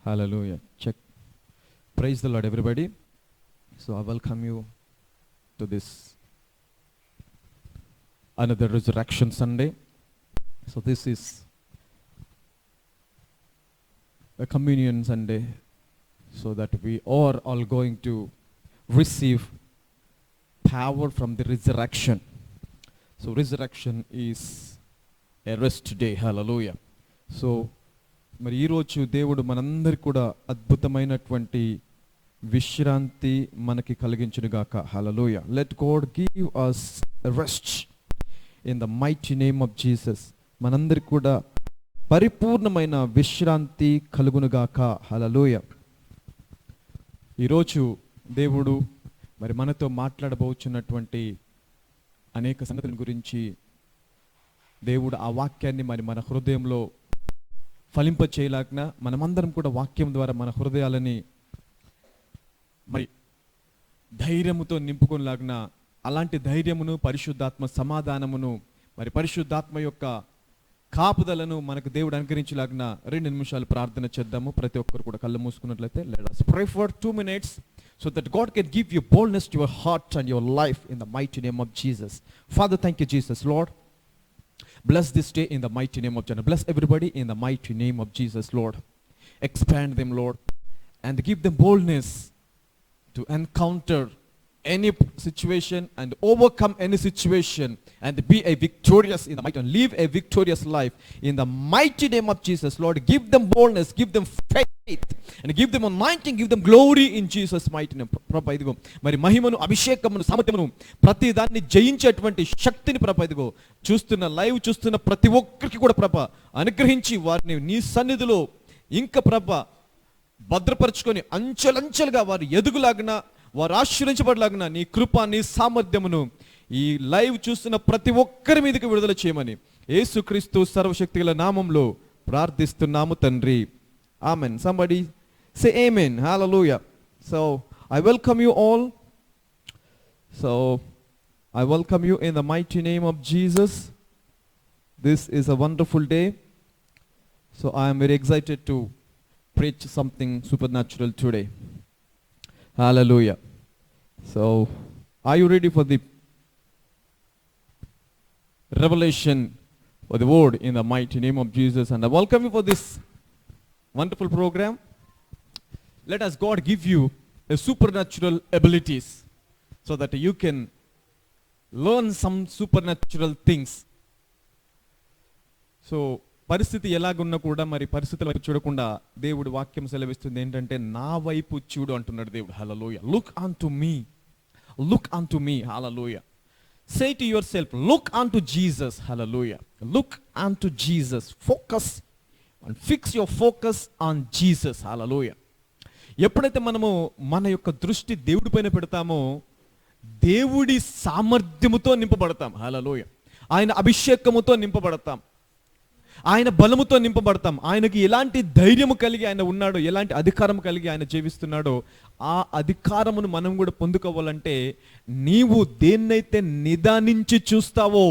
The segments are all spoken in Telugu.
Hallelujah. Check. Praise the Lord, everybody. So I welcome you to this another Resurrection Sunday. So this is a communion Sunday, so that we are all going to receive power from the resurrection. So resurrection is a rest day. Hallelujah. So మరి ఈరోజు దేవుడు మనందరికి కూడా అద్భుతమైనటువంటి విశ్రాంతి మనకి కలిగించునుగాక. Hallelujah. Let God give us rest in the mighty name of Jesus. మనందరికి కూడా పరిపూర్ణమైన విశ్రాంతి కలుగునుగాక. హల్లెలూయా. ఈరోజు దేవుడు మరి మనతో మాట్లాడబోచున్నటువంటి అనేక సంగతుల గురించి దేవుడు ఆ వాక్యాన్ని మరి మన హృదయంలో ఫలింప చేయలాగిన మనమందరం కూడా వాక్యం ద్వారా మన హృదయాలని మరి ధైర్యముతో నింపుకొనిలాగిన అలాంటి ధైర్యమును, పరిశుద్ధాత్మ సమాధానమును, మరి పరిశుద్ధాత్మ యొక్క కాపుదలను మనకు దేవుడు అనుగ్రహించలాగిన 2 నిమిషాలు ప్రార్థన చేద్దాము. ప్రతి ఒక్కరు కూడా కళ్ళు మూసుకున్నట్లయితే let us pray for 2 minutes so that God can give you boldness to your heart and your life in the mighty name of Jesus. Father, thank you, Jesus. Lord, bless this day in the mighty name of Jesus. Bless everybody in the mighty name of Jesus, Lord. Expand them, Lord, and give them boldness to encounter any situation and overcome any situation and be a victorious in the mighty and live a victorious life in the mighty name of Jesus, Lord. Give them boldness, give them faith, and give them anointing, give them glory in Jesus mighty name. ప్రభా ఇదిగో మరి మహిమను, అభిషేకమును, సామర్థ్యమును, ప్రతి దాన్ని జయించేటువంటి శక్తిని ప్రభా ఇదిగో లైవ్ చూస్తున్న ప్రతి ఒక్కరికి కూడా ప్రభా అనుగ్రహించి వారిని నీ సన్నిధిలో ఇంకా ప్రభా భద్రపరచుకొని అంచెలంచెలుగా వారు ఎదుగులాగిన, వారు ఆశీర్వదించబడలాగిన నీ కృప, నీ సామర్థ్యమును ఈ లైవ్ చూస్తున్న ప్రతి ఒక్కరి మీదకి విడుదల చేయమని యేసుక్రీస్తు సర్వశక్తిగల నామంలో ప్రార్థిస్తున్నాము తండ్రి. Amen. Somebody say amen. Hallelujah. So I welcome you all. So I welcome you in the mighty name of Jesus. This is a wonderful day. So I am very excited to preach something supernatural today. Hallelujah. So are you ready for the revelation for the word in the mighty name of Jesus? And I welcome you for this wonderful program. Let us God give you a supernatural abilities so that you can learn some supernatural things. So పరిస్థితి ఎలాగున్నా కూడా మరి పరిస్థితుల వైపు చూడకుండా దేవుడు వాక్యం సెలవిస్తుంది ఏంటంటే నా వైపు చూడు అంటున్నాడు దేవుడు. Hallelujah. Look on to me, look on to me. Hallelujah. Say to yourself, look on to Jesus. Hallelujah. Look on to Jesus. Focus and fix your focus on Jesus. Hallelujah. ఎప్పుడైతే మనము మన యొక్క దృష్టి దేవుడి పైన పెడతామో దేవుడి సామర్థ్యముతో నింపబడతాం. హల్లెలూయా. ఆయన అభిషేకముతో నింపబడతాం, ఆయన బలముతో నింపబడతాం. ఆయనకి ఎలాంటి ధైర్యము కలిగి ఆయన ఉన్నాడో, ఎలాంటి అధికారం కలిగి ఆయన జీవిస్తున్నాడో ఆ అధికారమును మనం కూడా పొందుకోవాలంటే నీవు దేన్నైతే నిదానించి చూస్తావో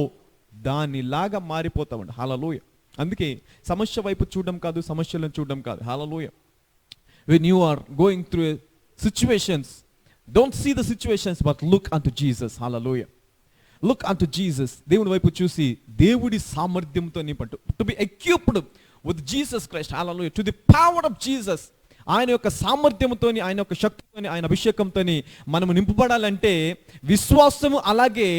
దానిలాగా మారిపోతావు. హల్లెలూయా. అందుకే సమస్య వైపు చూడడం కాదు, సమస్యలను చూడడం కాదు. హల్లెలూయా. When you are going through situations, don't see the situations but look unto Jesus. Hallelujah. Look unto Jesus. దేవుని వైపు చూసి దేవుడి సామర్థ్యంతో నింపంటు. To be equipped with Jesus Christ. Hallelujah. To the power of Jesus. ఆయన యొక్క సామర్థ్యంతోని, ఆయన యొక్క శక్తితోని, ఆయన అభిషేకంతోని మనము నింపబడాలంటే విశ్వాసము అలాగే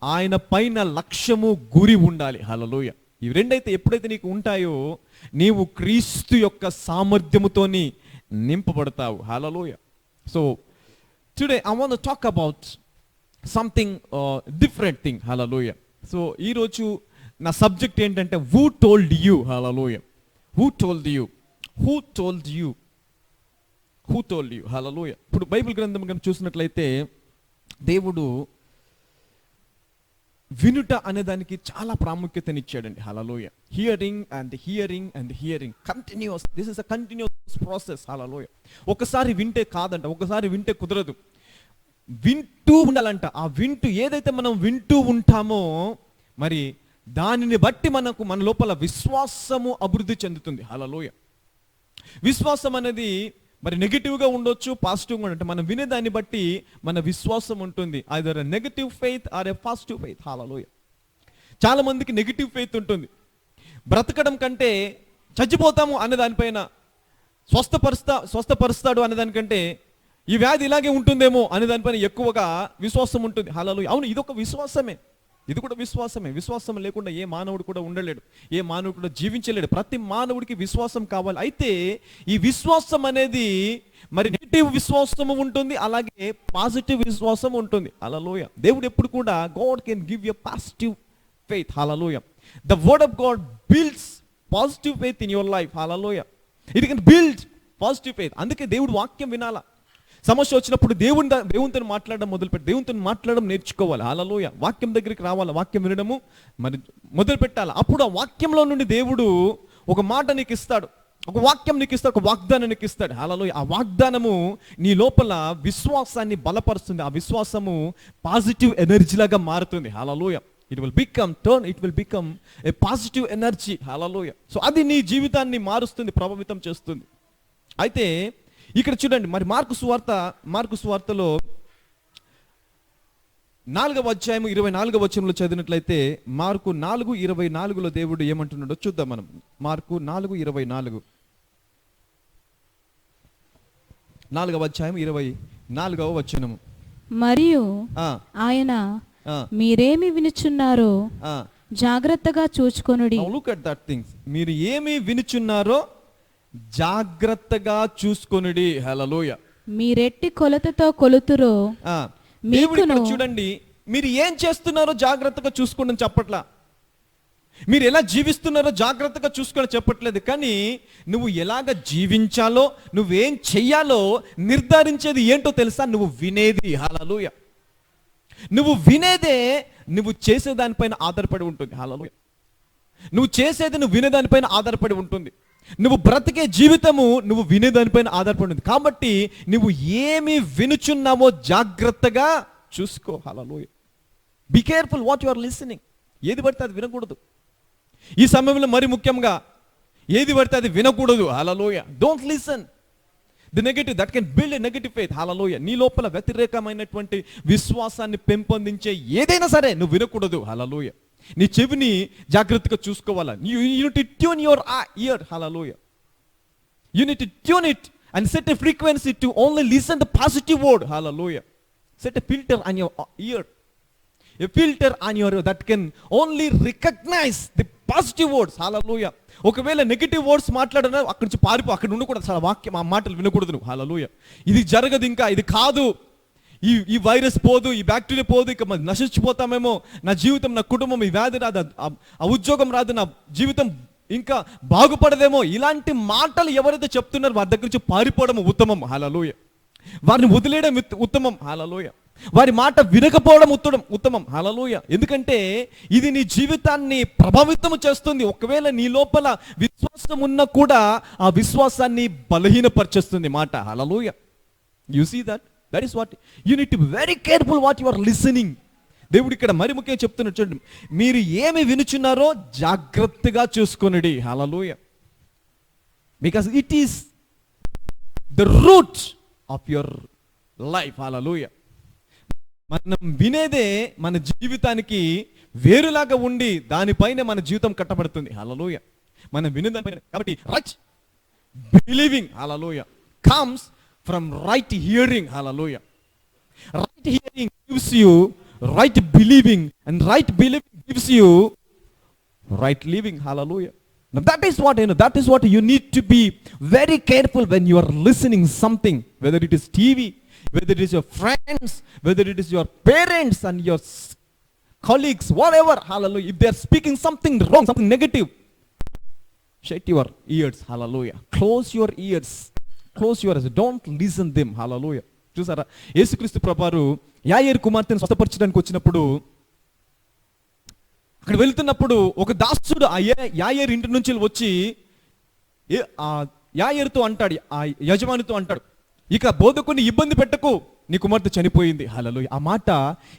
ఆయన పైన లక్ష్యము, గురి ఉండాలి. హల్లెలూయా. ఈ రెండైతే ఎప్పుడైతే నీకు ఉంటాయో నీవు క్రీస్తు యొక్క సామర్థ్యముతోని నింపబడతావు. Hallelujah. So today I want to talk about something different thing. Hallelujah. So ఈరోజు నా సబ్జెక్ట్ ఏంటంటే who told you. Hallelujah. Who told you, who told you, who told you. Hallelujah. ఇప్పుడు బైబిల్ గ్రంథం కనుక చూసినట్లయితే దేవుడు వినుట అనే దానికి చాలా ప్రాముఖ్యతనిచ్చాడండి. Hallelujah. Hearing and hearing and hearing continues. This is a continuous process. Hallelujah. ఒకసారి వింటే కాదంట, ఒకసారి వింటే కుదరదు, వింటూ ఉండాలంట. ఆ వింటూ ఏదైతే మనం వింటూ ఉంటామో మరి దానిని బట్టి మన లోపల విశ్వాసము అభివృద్ధి చెందుతుంది. హల్లెలూయా. విశ్వాసం అనేది మరి నెగిటివ్గా ఉండొచ్చు, పాజిటివ్గా అంటే మనం వినేదాన్ని బట్టి మన విశ్వాసం ఉంటుంది. Either negative faith or a positive faith. Hallelujah. చాలా మందికి నెగిటివ్ ఫెయిత్ ఉంటుంది. బ్రతకడం కంటే చచ్చిపోతాము అనే దానిపైన, స్వస్థపరుస్తాడు అనే దానికంటే ఈ వ్యాధి ఇలాగే ఉంటుందేమో అనే దానిపైన ఎక్కువగా విశ్వాసం ఉంటుంది. హల్లెలూయా. అవును, ఇదొక విశ్వాసమే, ఇది కూడా విశ్వాసమే. విశ్వాసం లేకుండా ఏ మానవుడు కూడా ఉండలేడు, ఏ మానవుడు కూడా జీవించలేడు. ప్రతి మానవుడికి విశ్వాసం కావాలి. అయితే ఈ విశ్వాసం అనేది మరి నెగిటివ్ విశ్వాసము ఉంటుంది, అలాగే పాజిటివ్ విశ్వాసం ఉంటుంది. హల్లెలూయా. దేవుడు ఎప్పుడు కూడా God can give you positive faith. Hallelujah. The word of God builds positive faith in your life. Hallelujah. It can build positive faith. అందుకే దేవుడు వాక్యం వినాలా. సమస్య వచ్చినప్పుడు దేవునితో మాట్లాడడం మొదలుపెట్టి, దేవునితో మాట్లాడడం నేర్చుకోవాలి. హల్లెలూయా. వాక్యం దగ్గరికి రావాలి, వాక్యం వినడము మరి మొదలు పెట్టాలి. అప్పుడు ఆ వాక్యంలో నుండి దేవుడు ఒక మాట నీకు ఇస్తాడు, ఒక వాక్యం నీకు ఇస్తాడు, ఒక వాగ్దానం నీకు ఇస్తాడు. హల్లెలూయా. ఆ వాగ్దానము నీ లోపల విశ్వాసాన్ని బలపరుస్తుంది. ఆ విశ్వాసము పాజిటివ్ ఎనర్జీ లాగా మారుతుంది. Hallelujah. It will become a positive energy. Hallelujah. So అది నీ జీవితాన్ని మారుస్తుంది, ప్రభావితం చేస్తుంది. అయితే ఇక్కడ చూడండి, మరి మార్కు సువార్తలో 4వ అధ్యాయము 24వ వచనంలో చదివినట్లయితే, మార్కు 4:24లో దేవుడు ఏమంటున్నాడో చూద్దాం మనం. మార్కు 4:24, 4వ అధ్యాయం 24వ వచనము. మరియు ఆయన మీరేమి వినుచున్నారో జాగ్రత్తగా చూచుకొనుడి. Look at that things. మీరు ఏమి వినుచున్నారో జాగ్రత్తగా చూసుకొనుడి. హల్లెలూయా. మీరెట్టి కొలతతో కొలుతురో. దేవుడు ఇక్కడ చూడండి, మీరు ఏం చేస్తున్నారో జాగ్రత్తగా చూసుకోండి చెప్పట్లా, మీరు ఎలా జీవిస్తున్నారో జాగ్రత్తగా చూసుకొని చెప్పట్లేదు. కానీ నువ్వు ఎలాగ జీవించాలో, నువ్వేం చెయ్యాలో నిర్ధారించేది ఏంటో తెలుసా? నువ్వు వినేది. హల్లెలూయా. నువ్వు వినేదే నువ్వు చేసేదానిపైన ఆధారపడి ఉంటుంది. హల్లెలూయా. నువ్వు చేసేది నువ్వు వినేదానిపైన ఆధారపడి ఉంటుంది. నువ్వు బ్రతికే జీవితము నువ్వు వినేదానిపైన ఆధారపడి ఉంది. కాబట్టి నువ్వు ఏమి వినుచున్నావో జాగ్రత్తగా చూసుకో. Hallelujah. Be careful what you are listening. ఏది పడితే అది వినకూడదు. ఈ సమయంలో మరి ముఖ్యంగా ఏది పడితే అది వినకూడదు. Hallelujah. Don't listen the negative that can build a negative faith. Hallelujah. నీ లోపల వ్యతిరేకమైనటువంటి విశ్వాసాన్ని పెంపొందించే ఏదైనా సరే నువ్వు వినకూడదు. హల్లెలూయా. నీ చెవిని జాగ్రత్తగా చూసుకోవాలా. You need to tune your ear. Hallelujah. You need to tune it and set a frequency to only listen the positive word. Hallelujah. Set a filter on your ear. A filter on your ear that can only recognize the positive words. Hallelujah. ఒకవేళ నెగిటివ్ వర్డ్స్ మాట్లాడినా అక్కడి నుంచి పారిపో, అక్కడ ఉండకూడదు. అసలు వాక్యం, ఆ మాటలు వినకూడదు నువ్వు. హల్లెలూయా. ఇది జరగదు, ఇంకా ఇది కాదు, ఈ వైరస్ పోదు, ఈ బ్యాక్టీరియా పోదు, ఇక నశించిపోతామేమో, నా జీవితం, నా కుటుంబం, ఈ వ్యాధి రాదు, ఆ ఉద్యోగం రాదు, నా జీవితం ఇంకా బాగుపడదేమో, ఇలాంటి మాటలు ఎవరైతే చెప్తున్నారో వారి దగ్గర నుంచి పారిపోవడం ఉత్తమం. హల్లెలూయా. వారిని వదిలేయడం ఉత్తమం. హల్లెలూయా. వారి మాట వినకపోవడం ఉత్తమం. హల్లెలూయా. ఎందుకంటే ఇది నీ జీవితాన్ని ప్రభావితం చేస్తుంది. ఒకవేళ నీ లోపల విశ్వాసం ఉన్నా కూడా ఆ విశ్వాసాన్ని బలహీనపరిచేస్తుంది మాట. Hallelujah. You see that. That is what you need to be very careful what you are listening. దేవుడు ఇక్కడ మరి ముఖ్యంగా చెప్తున్నాడు చూడండి, మీరు ఏమి వినుచున్నారో జాగ్రత్తగా చూసుకొనుడి. హల్లెలూయా. Because it is the root of your life. హల్లెలూయా. మనం వినేదే మన జీవితానికి వేరులాగా ఉండి దానిపైన మన జీవితం కట్టబడుతుంది. హల్లెలూయా. మనం వినేదానిపైన. కాబట్టి right believing, hallelujah, comes from right hearing. Hallelujah. Right hearing gives you right believing, and right believing gives you right living. Hallelujah. Now that is what you need to be very careful when you are listening something, whether it is TV, whether it is your friends, whether it is your parents and your colleagues, whatever. Hallelujah. If they are speaking something wrong, something negative, shut your ears. Hallelujah. Close your ears. Don't listen them. Hallelujah. చూసారా, యేసుక్రీస్తు ప్రభువారు యాయేరు కుమార్తెను స్వస్థపరచడానికి వచ్చినప్పుడు, అక్కడ వెళ్తున్నప్పుడు ఒక దాసుడు ఆ యాయేరు ఇంటి నుంచి వచ్చి యాయేరుతో అంటాడు, ఆ యజమానితో అంటాడు, ఇక బోధకుని ఇబ్బంది పెట్టకు, నీ కుమార్తె చనిపోయింది. హల్లెలూయా. ఆ మాట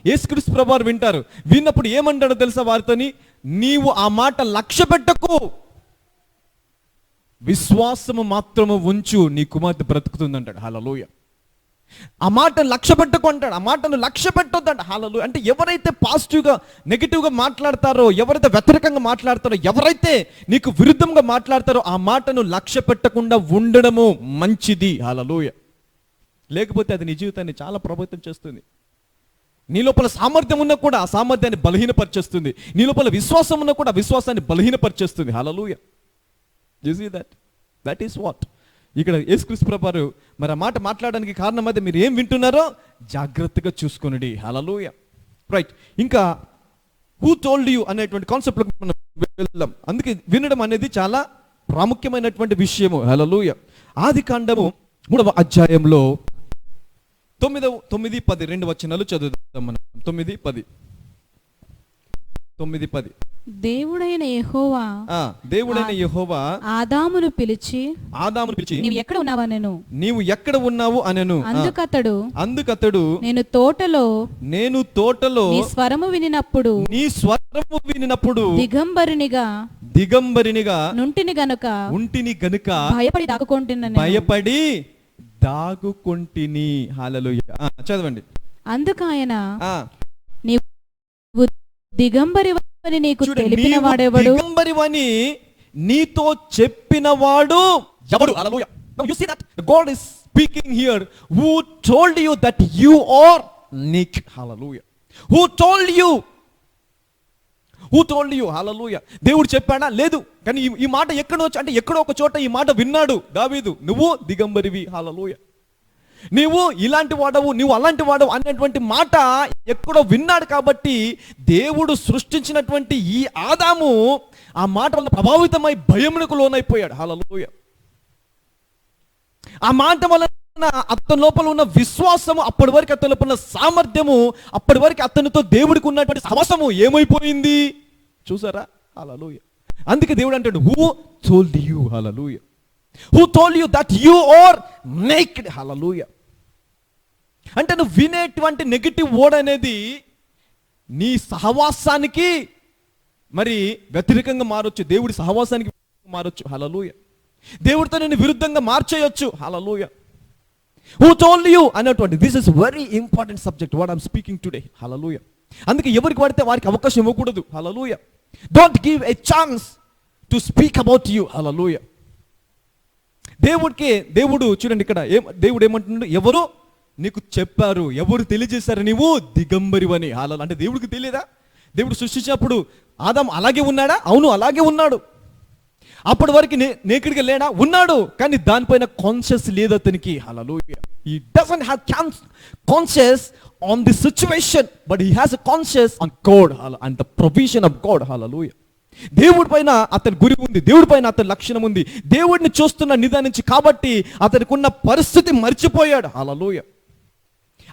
యేసుక్రీస్తు ప్రభువారు వింటారు. విన్నప్పుడు ఏమంటాడో తెలుసా వారితోని? నీవు ఆ మాట లక్ష్య పెట్టకు, విశ్వాసము మాత్రము ఉంచు, నీ కుమార్తె బ్రతుకుతుంది అంటాడు. హల్లెలూయా. ఆ మాటను లక్ష్య పెట్టుకో అంటాడు. ఆ మాటను లక్ష్య పెట్టొద్దంట. హల్లెలూయా. అంటే ఎవరైతే పాజిటివ్గా నెగిటివ్గా మాట్లాడతారో, ఎవరైతే వ్యతిరేకంగా మాట్లాడతారో, ఎవరైతే నీకు విరుద్ధంగా మాట్లాడతారో ఆ మాటను లక్ష్య పెట్టకుండా ఉండడము మంచిది. హల్లెలూయా. లేకపోతే అది నీ జీవితాన్ని చాలా ప్రభావితం చేస్తుంది. నీ లోపల సామర్థ్యం ఉన్నా కూడా ఆ సామర్థ్యాన్ని బలహీనపరిచేస్తుంది. నీ లోపల విశ్వాసం ఉన్నా కూడా ఆ విశ్వాసాన్ని బలహీనపరిచేస్తుంది. Hallelujah. You see that is what ఇక్కడ యేసుక్రీస్తు ప్రభువారు మరి ఆ మాట మాట్లాడడానికి కారణం అయితే మీరు ఏం వింటున్నారో జాగ్రత్తగా చూసుకొనుడి. హల్లెలూయా. రైట్. ఇంకా హూ టోల్డ్ యూ అనేటువంటి కాన్సెప్ట్లోకి మనం వెళ్దాం. అందుకే వినడం అనేది చాలా ప్రాముఖ్యమైనటువంటి విషయము. హల్లెలూయా. ఆదికాండము 3వ అధ్యాయంలో 9, 10 రెండు వచనాలు చదువుదాం మనం. 9, 10. దేవుడైన యెహోవా ఆదామును పిలిచి నీవు ఎక్కడ ఉన్నావు అనెను. అందుకతడు నేను తోటలో నీ స్వరము వినినప్పుడు దిగంబరినిగా నుంటిని గనుక భయపడి దాగుకొంటిని. హల్లెలూయా. చదవండి. అందుకాయన నీవు దిగంబరివని నీకు తెలిపిన వాడెవడు? దిగంబరివని నీతో చెప్పినవాడు ఎవడు? హల్లెలూయా. Now you see that God is speaking here. Who told you that you are naked? Hallelujah. Who told you? హల్లెలూయా. దేవుడు చెప్పాడా? లేదు. కానీ ఈ మాట ఎక్కడో అంటే ఎక్కడో ఒక చోట ఈ మాట విన్నాడు దావీదు. నువ్వు దిగంబరివి. హల్లెలూయా. నీవు ఇలాంటి వాడవు, నువ్వు అలాంటి వాడవు అనేటువంటి మాట ఎక్కడో విన్నాడు. కాబట్టి దేవుడు సృష్టించినటువంటి ఈ ఆదాము ఆ మాట వల్ల ప్రభావితమై భయమునకు లోనైపోయాడు. హల్లెలూయా. ఆ మాట వల్ల అతని లోపల ఉన్న విశ్వాసము, అప్పటి వరకు అతని లోపల ఉన్న సామర్థ్యము, అప్పటి వరకు అతనితో దేవుడికి ఉన్నటువంటి సహవాసము ఏమైపోయింది చూసారా? హల్లెలూయా. అందుకే దేవుడు అంటాడు, who told you? Hallelujah. Who told you that you are naked? Hallelujah. అంటే నువ్వు వినేటువంటి నెగిటివ్ వర్డ్ అనేది నీ సహవాసానికి మరి వ్యతిరేకంగా మారొచ్చు, దేవుడి సహవాసానికి మారొచ్చు. హల్లెలూయా. దేవుడితో నేను విరుద్ధంగా మార్చేయొచ్చు. హల్లెలూయా. Who told you అన్నటువంటి this is very important subject what I'm speaking today. Hallelujah. అందుకే ఎవరికి పడితే వారికి అవకాశం ఇవ్వకూడదు. Hallelujah. Don't give a chance to speak about you. Hallelujah. దేవుడు చూడండి ఇక్కడ దేవుడు ఏమంటున్నాడు? ఎవరు నీకు చెప్పారు, ఎవరు తెలియజేశారు నీవు దిగంబరివని? హల్లెలూయా. అంటే దేవుడికి తెలియదా? దేవుడు సృష్టించినప్పుడు ఆదాము అలాగే ఉన్నాడా? అవును, అలాగే ఉన్నాడు. అప్పటి వరకు నేకిడిగా లేడా? ఉన్నాడు. కానీ దానిపైన కాన్షియస్ లేదు అతనికి. హల్లెలూయా. He doesn't have conscious on the situation, but he has a conscious on God and the provision of God. Hallelujah. దేవుడి పైన అతని గురి ఉంది, దేవుడి పైన అతని లక్షణం ఉంది, దేవుడిని చూస్తున్న నిదానించి కాబట్టి అతనికి ఉన్న పరిస్థితి మర్చిపోయాడు. హల్లెలూయా.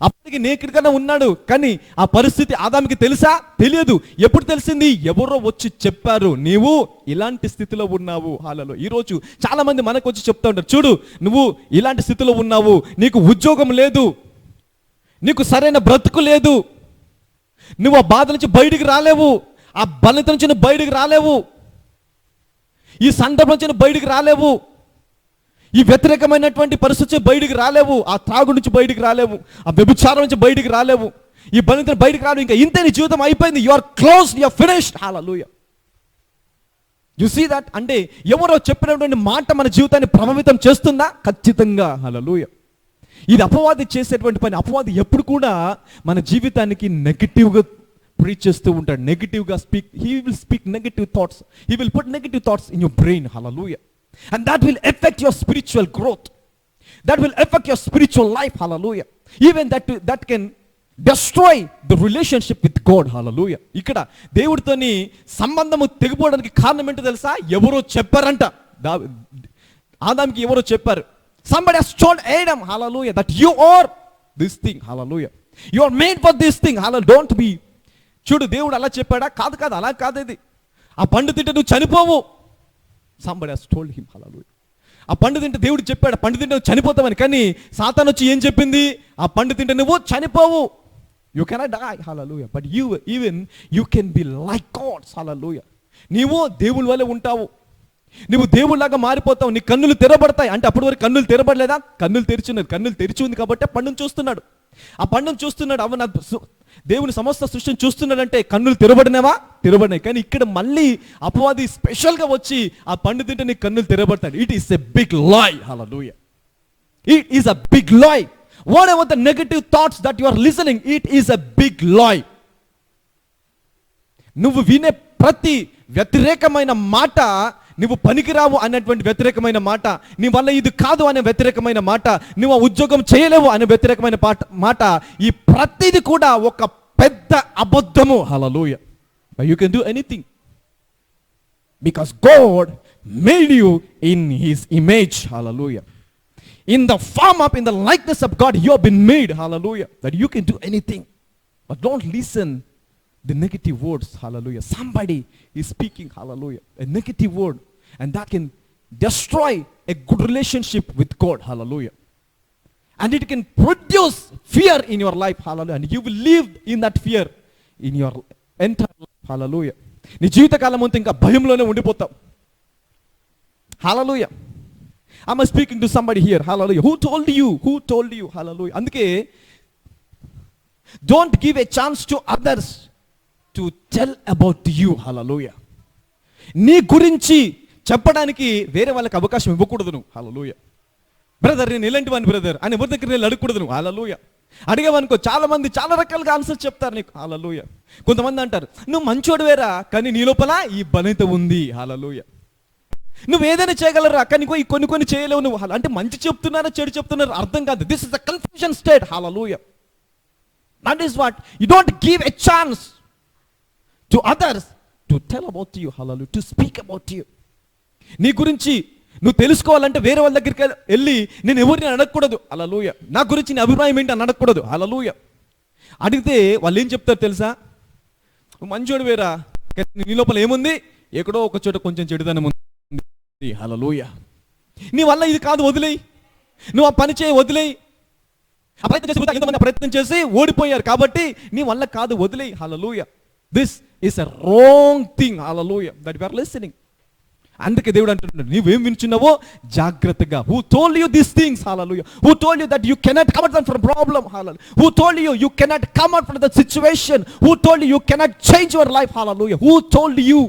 అప్పటికి నేకిడిగానే ఉన్నాడు, కానీ ఆ పరిస్థితి ఆదాముకి తెలుసా? తెలియదు. ఎప్పుడు తెలిసింది? ఎవరో వచ్చి చెప్పారు, నీవు ఇలాంటి స్థితిలో ఉన్నావు. హల్లెలూయా. ఈరోజు చాలా మంది మనకు వచ్చి చెప్తా ఉంటారు, చూడు నువ్వు ఇలాంటి స్థితిలో ఉన్నావు, నీకు ఉద్యోగం లేదు, నీకు సరైన బ్రతుకు లేదు, నువ్వు ఆ బాధ నుంచి బయటికి రాలేవు, ఆ బలత నుంచి బయటికి రాలేవు, ఈ సందర్భం నుంచి బయటికి రాలేవు, ఈ వ్యతిరేకమైనటువంటి పరిస్థితి బయటికి రాలేవు, ఆ త్రాగు నుంచి బయటికి రాలేవు, ఆ వ్యభిచారం నుంచి బయటికి రాలేవు, ఈ బలిత బయటికి రాలేవు, ఇంకా ఇంతే నీ జీవితం అయిపోయింది, you are closed, you are finished. Hallelujah. You see that? అంటే ఎవరో చెప్పినటువంటి మాట మన జీవితాన్ని ప్రభావితం చేస్తుందా? ఖచ్చితంగా. హల్లెలూయా. ఇది అపవాది చేసేటువంటి పని. అపవాది ఎప్పుడు కూడా మన జీవితానికి నెగిటివ్గా ప్రీచ్ చేస్తూ ఉంటాడు, నెగిటివ్గా he will speak negative thoughts, he will put negative thoughts in your brain. Hallelujah. And that will affect your spiritual growth, that will affect your spiritual life. Hallelujah. Even that can destroy the relationship with God. Hallelujah. ఇక్కడ దేవుడితోని సంబంధము తెగిపోవడానికి కారణం ఏంటో తెలుసా? ఎవరో చెప్పారంట. ఆదాముకి ఎవరో చెప్పారు. Somebody has told Adam, hallelujah, that you are this thing. Hallelujah. You are made for this thing. Hallelujah. Don't be. చూడు దేవుడు అలా చెప్పాడా? కాదు, అలా కాదు. ఇది ఆ పండు తింటే నువ్వు చనిపోవు. Somebody has told him. Hallelujah. ఆ పండు తింటే దేవుడు చెప్పాడు, పండు తింటే నువ్వు చనిపోతావని. కానీ సాతాను వచ్చి ఏం చెప్పింది? ఆ పండు తింటే నువ్వు చనిపోవు. You cannot die. Hallelujah. But you can be like God. Hallelujah. నీవు దేవుని వలె ఉంటావు. నువ్వు దేవుళ్ళలాగా మారిపోతావు, నీ కన్నులు తెరబడతాయి అంటే అప్పటి వరకు కన్నులు తెరబడలేదా? కన్నులు తెరిచున్నది. కన్నులు తెరిచి ఉంది కాబట్టి పండును చూస్తున్నాడు. ఆ పండును చూస్తున్నాడు. అవును, దేవుని సమస్త సృష్టిని చూస్తున్నాడంటే కన్నులు తెరబడినవా? తెరబడినాయి. కానీ ఇక్కడ మళ్ళీ అపవాది స్పెషల్గా వచ్చి ఆ పండు తింటే నీ కన్నులు తెరబడతాడు. It is a big lie. Hallelujah. It is a big lie. Whatever the negative thoughts that you are listening, it is a big lie. నువ్వు వినే ప్రతి వ్యతిరేకమైన మాట, నువ్వు పనికిరావు అనేటువంటి వ్యతిరేకమైన మాట, నీ వల్ల ఇది కాదు అనే వ్యతిరేకమైన మాట, నువ్వు ఉద్యోగం చేయలేవు అనే వ్యతిరేకమైన మాట, ఈ ప్రతిది కూడా ఒక పెద్ద అబద్ధము. హల్లెలూయా. But you can do anything because God made you in His image. Hallelujah. In the form of, in the likeness of God, you have been made. Hallelujah. That you can do anything. But don't listen the negative words. Hallelujah. Somebody is speaking, hallelujah, a negative word, and that can destroy a good relationship with God. Hallelujah. And it can produce fear in your life. Hallelujah. And you will live in that fear in your entire life. Hallelujah. నీ జీవితకాలం అంతా ఇంకా భయంలోనే ఉండిపోతావు. Hallelujah. Am I speaking to somebody here? Hallelujah. Who told you? Who told you? Hallelujah. అందుకే don't give a chance to others to tell about you. Hallelujah. నీ గురించి చెప్పడానికి వేరే వాళ్ళకి అవకాశం ఇవ్వకూడదు నువ్వు. హల్లెలూయా. బ్రదర్ నేను ఎలాంటి వాడిని బ్రదర్ అని ఎవరి దగ్గర నేను అడగకూడదు నువ్వు. హల్లెలూయా. అడిగేవనుకో చాలా మంది చాలా రకాలుగా ఆన్సర్ చెప్తారు నీకు. హల్లెలూయా. కొంతమంది అంటారు నువ్వు మంచోడు వేరా కానీ నీ లోపల ఈ బలహీనత ఉంది. హల్లెలూయా. నువ్వు ఏదైనా చేయగలరా కానీ కొన్ని చేయలేవు నువ్వు. అంటే మంచి చెప్తున్నారా చెడు చెప్తున్నారా అర్థం కాదు. This is the confusion state. Hallelujah. That is what you don't give a chance to others to tell about you. Hallelujah. To speak about you. నీ గురించి నువ్వు తెలుసుకోవాలంటే వేరే వాళ్ళ దగ్గరికి వెళ్ళి నేను ఎవరిని అడగకూడదు. హల్లెలూయా. నా గురించి నీ అభిప్రాయం ఏంటి అని అడగకూడదు. హల్లెలూయా. అడిగితే వాళ్ళు ఏం చెప్తారు తెలుసా? నువ్వు మంచోడు వేరా నీ లోపల ఏముంది? ఎక్కడో ఒక చోట కొంచెం చెడుదనం ఉంది. హల్లెలూయా. నీ వల్ల ఇది కాదు, వదిలేయి. నువ్వు ఆ పని చేయి, వదిలేయి. ఆ ప్రయత్నం చేసి ఎంతమంది ప్రయత్నం చేసి ఓడిపోయారు కాబట్టి నీ వల్ల కాదు, వదిలేయి. Hallelujah. This is a wrong thing. Hallelujah. That you are listening. అందుకే దేవుడు అంటున్నాడు నీవేం వింటున్నావో జాగ్రత్తగా. Who told you this things? Hallelujah. Who told you that you cannot come out from problem? Hallelujah. Who told you you cannot come out from the situation? Who told you you cannot change your life? Hallelujah. Who told you?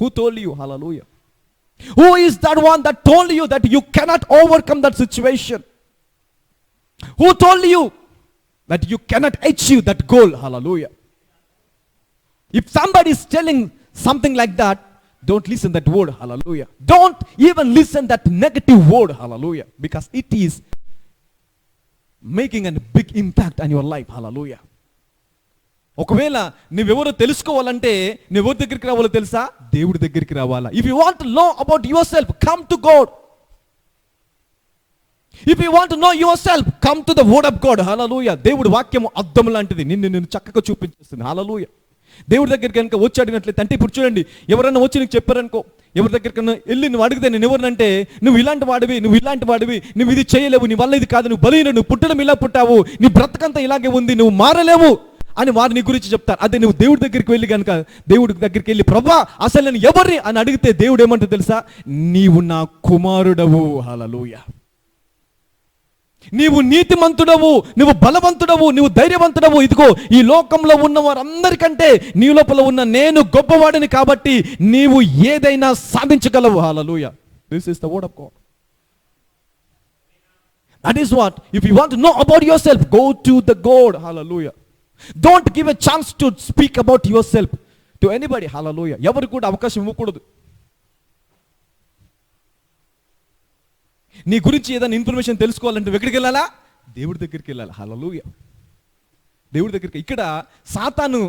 Who told you? Hallelujah. Who is that one that told you that you cannot overcome that situation? Who told you that you cannot achieve that goal? Hallelujah. If somebody is telling something like that, don't listen that word. Hallelujah. Don't even listen that negative word. Hallelujah. Because it is making a big impact on your life. Hallelujah. ఒకవేళ నువ్వెవరో తెలుసుకోవాలంటే నువ్వెవరి దగ్గరికి రావాలో తెలుసా? దేవుడి దగ్గరికి రావాలా. If you want to know about your self, come to God. If you want to know your self, come to the word of God. Hallelujah. దేవుడి వాక్యము అద్దం లాంటిది, నిన్ను చక్కగా చూపించేస్తుంది. హల్లెలూయా. దేవుడి దగ్గరికి కనుక వచ్చి అడిగినట్లయితే, అంటే ఇప్పుడు చూడండి, ఎవరైనా వచ్చి నీకు చెప్పారనుకో, ఎవరి దగ్గరికన్నా వెళ్ళి నువ్వు అడిగితే నేను ఎవరినంటే నువ్వు ఇలాంటి వాడివి, నువ్వు ఇది చేయలేవు, నీ వల్ల ఇది కాదు, నువ్వు బలహీనుడు, నువ్వు పుట్టడం ఇలా పుట్టావు, నీ బ్రతకంతా ఇలాగే ఉంది, నువ్వు మారలేవు అని వారు నీ గురించి చెప్తారు. అదే నువ్వు దేవుడి దగ్గరికి వెళ్ళి కనుక దేవుడి దగ్గరికి వెళ్ళి ప్రభా అసలు నేను ఎవరిని అని అడిగితే దేవుడు ఏమంటే తెలుసా? నీవు నా కుమారుడవు. హల్లెలూయా. నీవు నీతిమంతుడవు, నువ్వు బలవంతుడవు, నువ్వు ధైర్యవంతుడవు. ఇదిగో ఈ లోకంలో ఉన్న వారందరికంటే నీ లోపల ఉన్న నేను గొప్పవాడిని కాబట్టి నీవు ఏదైనా సాధించగలవు. Hallelujah. This is the word of God. That is what. If you want to know about your self, go to the God. Hallelujah. Don't give a chance to speak about yourself to anybody. Hallelujah. ఎవరు కూడా అవకాశం ఇవ్వకూడదు. నీ గురించి ఏదైనా ఇన్ఫర్మేషన్ తెలుసుకోవాలంటే ఎక్కడికి వెళ్ళాలా? దేవుడి దగ్గరికి వెళ్ళాలి. హల్లెలూయా. దేవుడి దగ్గరికి. ఇక్కడ సాతాను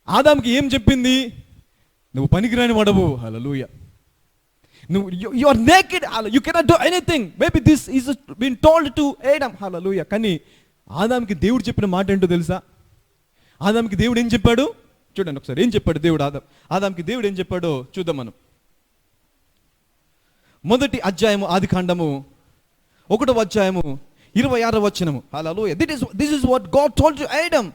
ఆదాముకి ఏం చెప్పింది? నువ్వు పనికిరాని వాడవు. హల్లెలూయా. You are naked. You cannot do anything. Maybe this is been told to Adam. Hallelujah. కానీ ఆదాముకి దేవుడు చెప్పిన మాట ఏంటో తెలుసా? ఆదాముకి దేవుడు ఏం చెప్పాడు? చూడండి ఒకసారి ఏం చెప్పాడు దేవుడు ఆదాముకి దేవుడు ఏం చెప్పాడో చూద్దాం మనం. మొదటి అధ్యాయము ఆదికాండము 1వ అధ్యాయము 26వ వచనము. హల్లెలూయా. This is what God told to Adam.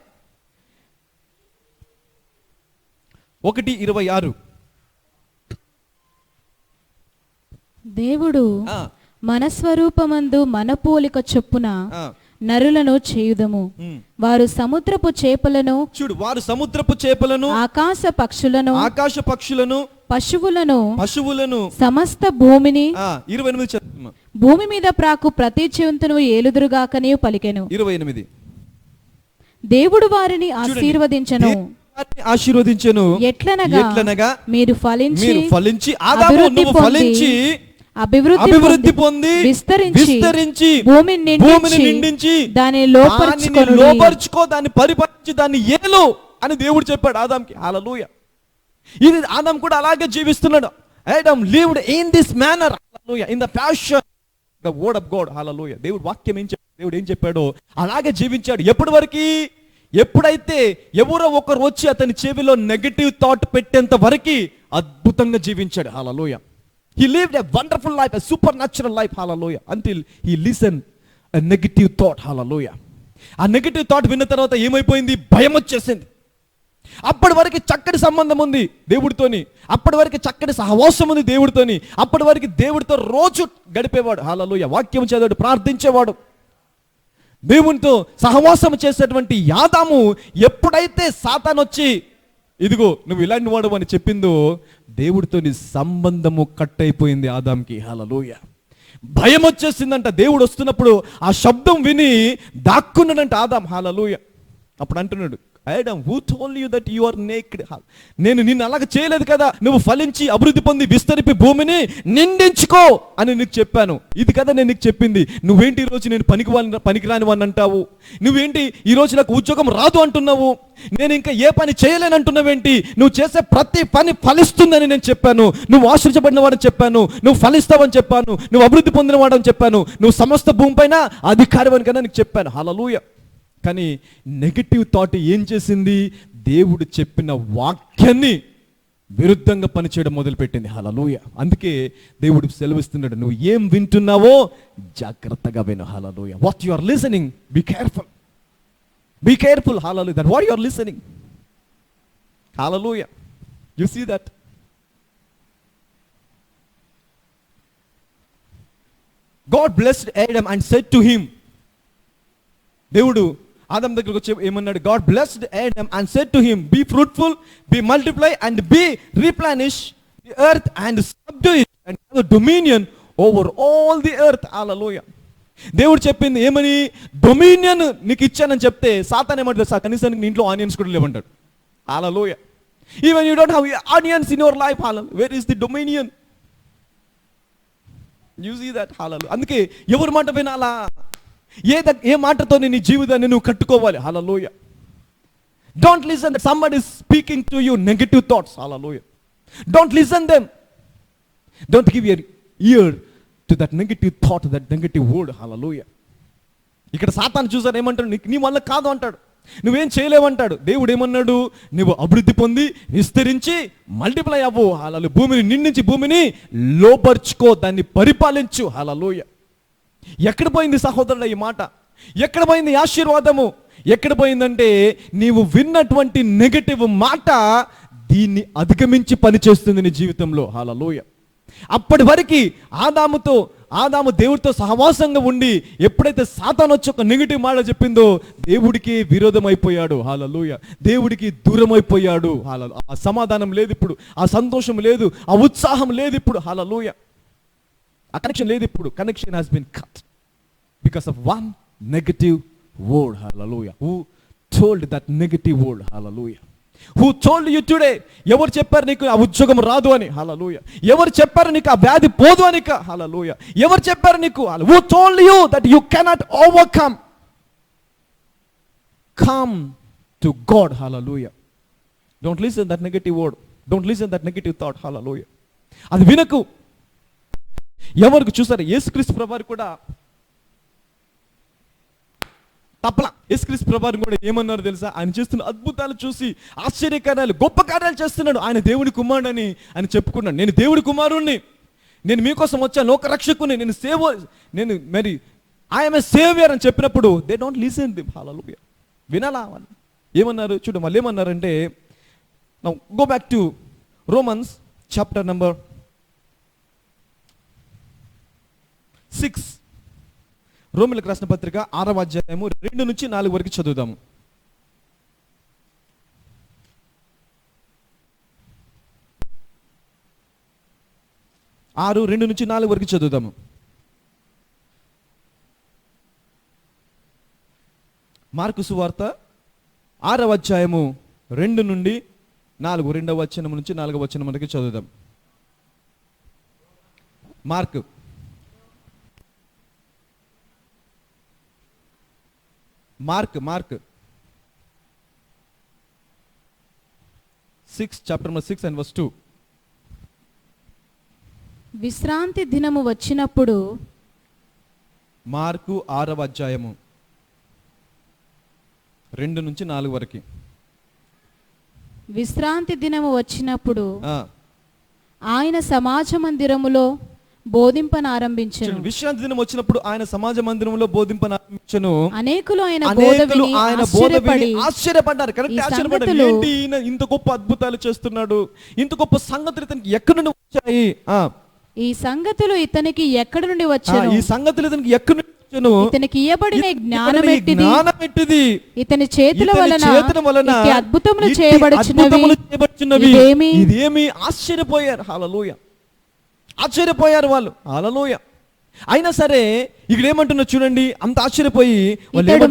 1:26. దేవుడు ఆ, మన స్వరూపమందు మన పోలిక చొప్పున ఆ, నరులను చేయుదము. ఉమ్. వారు సముద్రపు చేపలను, చూడు, వారు సముద్రపు చేపలను, ఆకాశ పక్షులను, ఆకాశ పక్షులను, పశువులను, పశువులను, సమస్త భూమిని, 28 చదువు. భూమి మీద ప్రాకు ప్రతి జంతువును ఏలుదురుగాకని పలికెను. 28. దేవుడు వారిని ఆశీర్వదించెను. వారిని ఆశీర్వదించెను. ఎట్లనగా మీరు ఫలించి ఆదాము అభివృద్ధి నువ్వు పొంది, ఫలించి అభివృద్ధి పొంది విస్తరించి భూమిని నిండించి దానిని లోపరుచుకో, దాన్ని పరిపాలించి, దాన్ని ఏలు అని దేవుడు చెప్పాడు ఆదాంకి. హల్లెలూయా. ఇది ఆదాం కూడా అలాగే జీవిస్తున్నాడు. ఆదాం lived in this manner, hallelujah, in the passion the word of God. Hallelujah. దేవుడు వాక్యం దేవుడు ఏం చెప్పాడో అలాగే జీవించాడు. ఎప్పటి వరకు? ఎప్పుడైతే ఎవరో ఒకరు వచ్చి అతని చెవిలో నెగటివ్ థాట్ పెట్టేంత వరకు అద్భుతంగా జీవించాడు. హల్లెలూయా. He lived a wonderful life, a supernatural life, hallelujah, until he listened a negative thought, hallelujah. ఆ నెగటివ్ థాట్ విన్న తర్వాత ఏమైపోయింది? భయం వచ్చేసింది. అప్పటి వరకు చక్కటి సంబంధం ఉంది దేవుడితోని, అప్పటి వరకు చక్కటి సహవాసం ఉంది దేవుడితోని, అప్పటి వరకు దేవుడితో రోజు గడిపేవాడు. హల్లెలూయా. వాక్యం చదివాడు, ప్రార్థించేవాడు, దేవునితో సహవాసం చేసేటువంటి ఆదాము ఎప్పుడైతే సాతాను వచ్చి ఇదిగో నువ్వు ఇలాంటి వాడు అని చెప్పిందో, దేవుడితోని సంబంధము కట్ అయిపోయింది ఆదాంకి. హల్లెలూయా. భయం వచ్చేసిందంట. దేవుడు వస్తున్నప్పుడు ఆ శబ్దం విని దాక్కున్నాడంట ఆదాం. హల్లెలూయా. అప్పుడు అంటున్నాడు, Adam, who told you that you are naked? నేను నిన్ను అలాగ చేయలేదు కదా, నువ్వు ఫలించి అభివృద్ధి పొంది విస్తరిపి భూమిని నిండించుకో అని నీకు చెప్పాను. ఇది కదా నేను నీకు చెప్పింది. నువ్వేంటి ఈరోజు నేను పనికిరాని వాడిని అంటావు? నువ్వేంటి ఈరోజు నాకు ఉద్యోగం రాదు అంటున్నావు? నేను ఇంకా ఏ పని చేయలేనంటున్నావేంటి? నువ్వు చేసే ప్రతి పని ఫలిస్తుందని నేను చెప్పాను. నువ్వు ఆశ్రయించబడిన వాడని చెప్పాను, నువ్వు ఫలిస్తావని చెప్పాను, నువ్వు అభివృద్ధి పొందిన వాడని చెప్పాను, నువ్వు సమస్త భూమిపైన అధికారి కన్నా నీకు చెప్పాను. హల్లెలూయా. కానీ నెగటివ్ థాట్ ఏం చేసింది? దేవుడు చెప్పిన వాక్యాన్ని విరుద్ధంగా పనిచేయడం మొదలుపెట్టింది. హల్లెలూయా. అందుకే దేవుడు సెలవిస్తున్నాడు, నువ్వు ఏం వింటున్నావో జాగ్రత్తగా విను. Hallelujah. What you are listening, be careful, be careful. Hallelujah. That what you are listening. Hallelujah. You see that. God blessed Adam and said to him, దేవుడు ఆదాం దగ్గరకు వచ్చి ఏమన్నాడు? God blessed Adam and said to him, be fruitful, be multiply and be replenish the earth and subdue it and have dominion over all the earth. Hallelujah. దేవుడు చెప్పింది ఏమని? డొమినియన్ నీకు ఇచ్చానని చెప్తే సాతాన్ ఏమంటాడు? కనీసానికి నీ ఇంట్లో ఆనియన్స్ కూడా లేవంటాడు. Hallelujah. Even you don't have onions in your life, hallelujah, where is the dominion? You see that. Hallelujah. అందుకే ఎవరి మాట వినాలా? ఏ మాటతో నీ జీవితాన్ని నువ్వు కట్టుకోవాలి. Hallelujah. Don't listen that somebody is speaking to you negative thoughts. Hallelujah. Don't listen them. Don't give your ear to that negative thought, that negative word. హల్లెలూయా. ఇక్కడ సాతాను చూసారు ఏమంటాడు? నీ వల్ల కాదు అంటాడు, నువ్వేం చేయలేవంటాడు. దేవుడు ఏమన్నాడు? నువ్వు అభివృద్ధి పొంది విస్తరించి మల్టిప్లై అవ్వు. హల్లెలూయా. భూమిని నిండించి భూమిని లోపరుచుకో, దాన్ని పరిపాలించు. హల్లెలూయా. ఎక్కడ పోయింది సహోదరుల ఈ మాట? ఎక్కడ పోయింది ఆశీర్వాదము? ఎక్కడ పోయిందంటే నీవు విన్నటువంటి నెగటివ్ మాట దీన్ని అధిగమించి పనిచేస్తుంది నీ జీవితంలో. హల్లెలూయా. అప్పటి వరకు ఆదాము దేవుడితో సహవాసంగా ఉండి ఎప్పుడైతే సాతాను వచ్చి ఒక నెగటివ్ మాట చెప్పిందో దేవుడికి విరోధం అయిపోయాడు. హల్లెలూయా. దేవుడికి దూరం అయిపోయాడు. హల్లెలూయా. ఆ సమాధానం లేదు ఇప్పుడు, ఆ సంతోషం లేదు, ఆ ఉత్సాహం లేదు ఇప్పుడు. హల్లెలూయా. ఆ కనెక్షన్ లేదు ఇప్పుడు. Connection has been cut because of one negative word. Hallelujah. Who told that negative word? Hallelujah. Who told you today? ఎవరు చెప్పారు నీకు ఆ ఉద్యోగం రాదు అని? హల్లెలూయా. ఎవరు చెప్పారు నీకు ఆ వ్యాధి పోదు అని? హల్లెలూయా. ఎవరు చెప్పారు నీకు? Who told you that you cannot overcome? Come to God. Hallelujah. Don't listen that negative word. Don't listen that negative thought. Hallelujah. అది వినకు. ఎవరికి చూసారు? యేసుక్రీస్తు ప్రభువారు కూడా తప్పల. యేసుక్రీస్తు ప్రభువారు కూడా ఏమన్నారు తెలుసా? ఆయన చేస్తున్న అద్భుతాలు చూసి ఆశ్చర్యకార్యాలు, గొప్ప కార్యాలు చేస్తున్నాడు. ఆయన దేవుడి కుమారుడని ఆయన చెప్పుకున్నాడు. నేను దేవుడి కుమారుణ్ణి, నేను మీకోసం వచ్చాను, లోక రక్షకుని, నేను మరి ఐఎమ్ ఏ సేవియర్ అని చెప్పినప్పుడు దే డోంట్ లిసన్ దిమ్. హల్లెలూయా. వినాలా? ఏమన్నారు చూడు, మళ్ళీ ఏమన్నారంటే, now go back to Romans chapter number 6. రోమీయులకు రాసిన పత్రిక 6వ అధ్యాయము 2 నుంచి 4 వరకు చదువుదాము. 6, 2 నుంచి 4 వరకు చదువుదాము. మార్కు సువార్త 6వ అధ్యాయము 2 నుండి 4, 2వ వచనం నుంచి 4వ వచనం వరకు చదువుదాం. Mark 6, chapter 6 and verse 2. విశ్రాంతి దినము వచ్చినప్పుడు, మార్కు 6వ అధ్యాయము 2 నుంచి 4 వరకు. విశ్రాంతి దినము వచ్చినప్పుడు ఆయన సమాజ మందిరములో బోధింపనారంభించెను. విశ్రాంతి దినం వచ్చినప్పుడు ఆయన సమాజ మందిరంలో బోధింపనారంభించెను. అనేకులు ఆయన బోధ విని ఆశ్చర్యపడ్డారు. కరెక్ట్, ఆశ్చర్యపడ్డారు. ఏంటి ఈయన ఇంత గొప్ప అద్భుతాలు చేస్తున్నాడు, ఇంత గొప్ప సంగతులు ఇతనికి ఎక్కడి నుండి వచ్చాయి, ఈ సంగతులు ఇతనికి ఎక్కడి నుండి వచ్చాయి, ఈ సంగతులు ఇతనికి ఎక్కడి నుండి వచ్చాను, ఇతనికి ఇయ్యబడిన జ్ఞానమెట్టిది, ఇతని చేతుల వలన అద్భుతములు చేయబడుచున్నవి. ఇదేమి ఆశ్చర్యపోయారు. హల్లెలూయా, ఆశ్చర్యపోయారు వాళ్ళు. హల్లెలూయా. అయినా సరే ఇక్కడ ఏమంటున్నారు చూడండి, అంత ఆశ్చర్యపోయి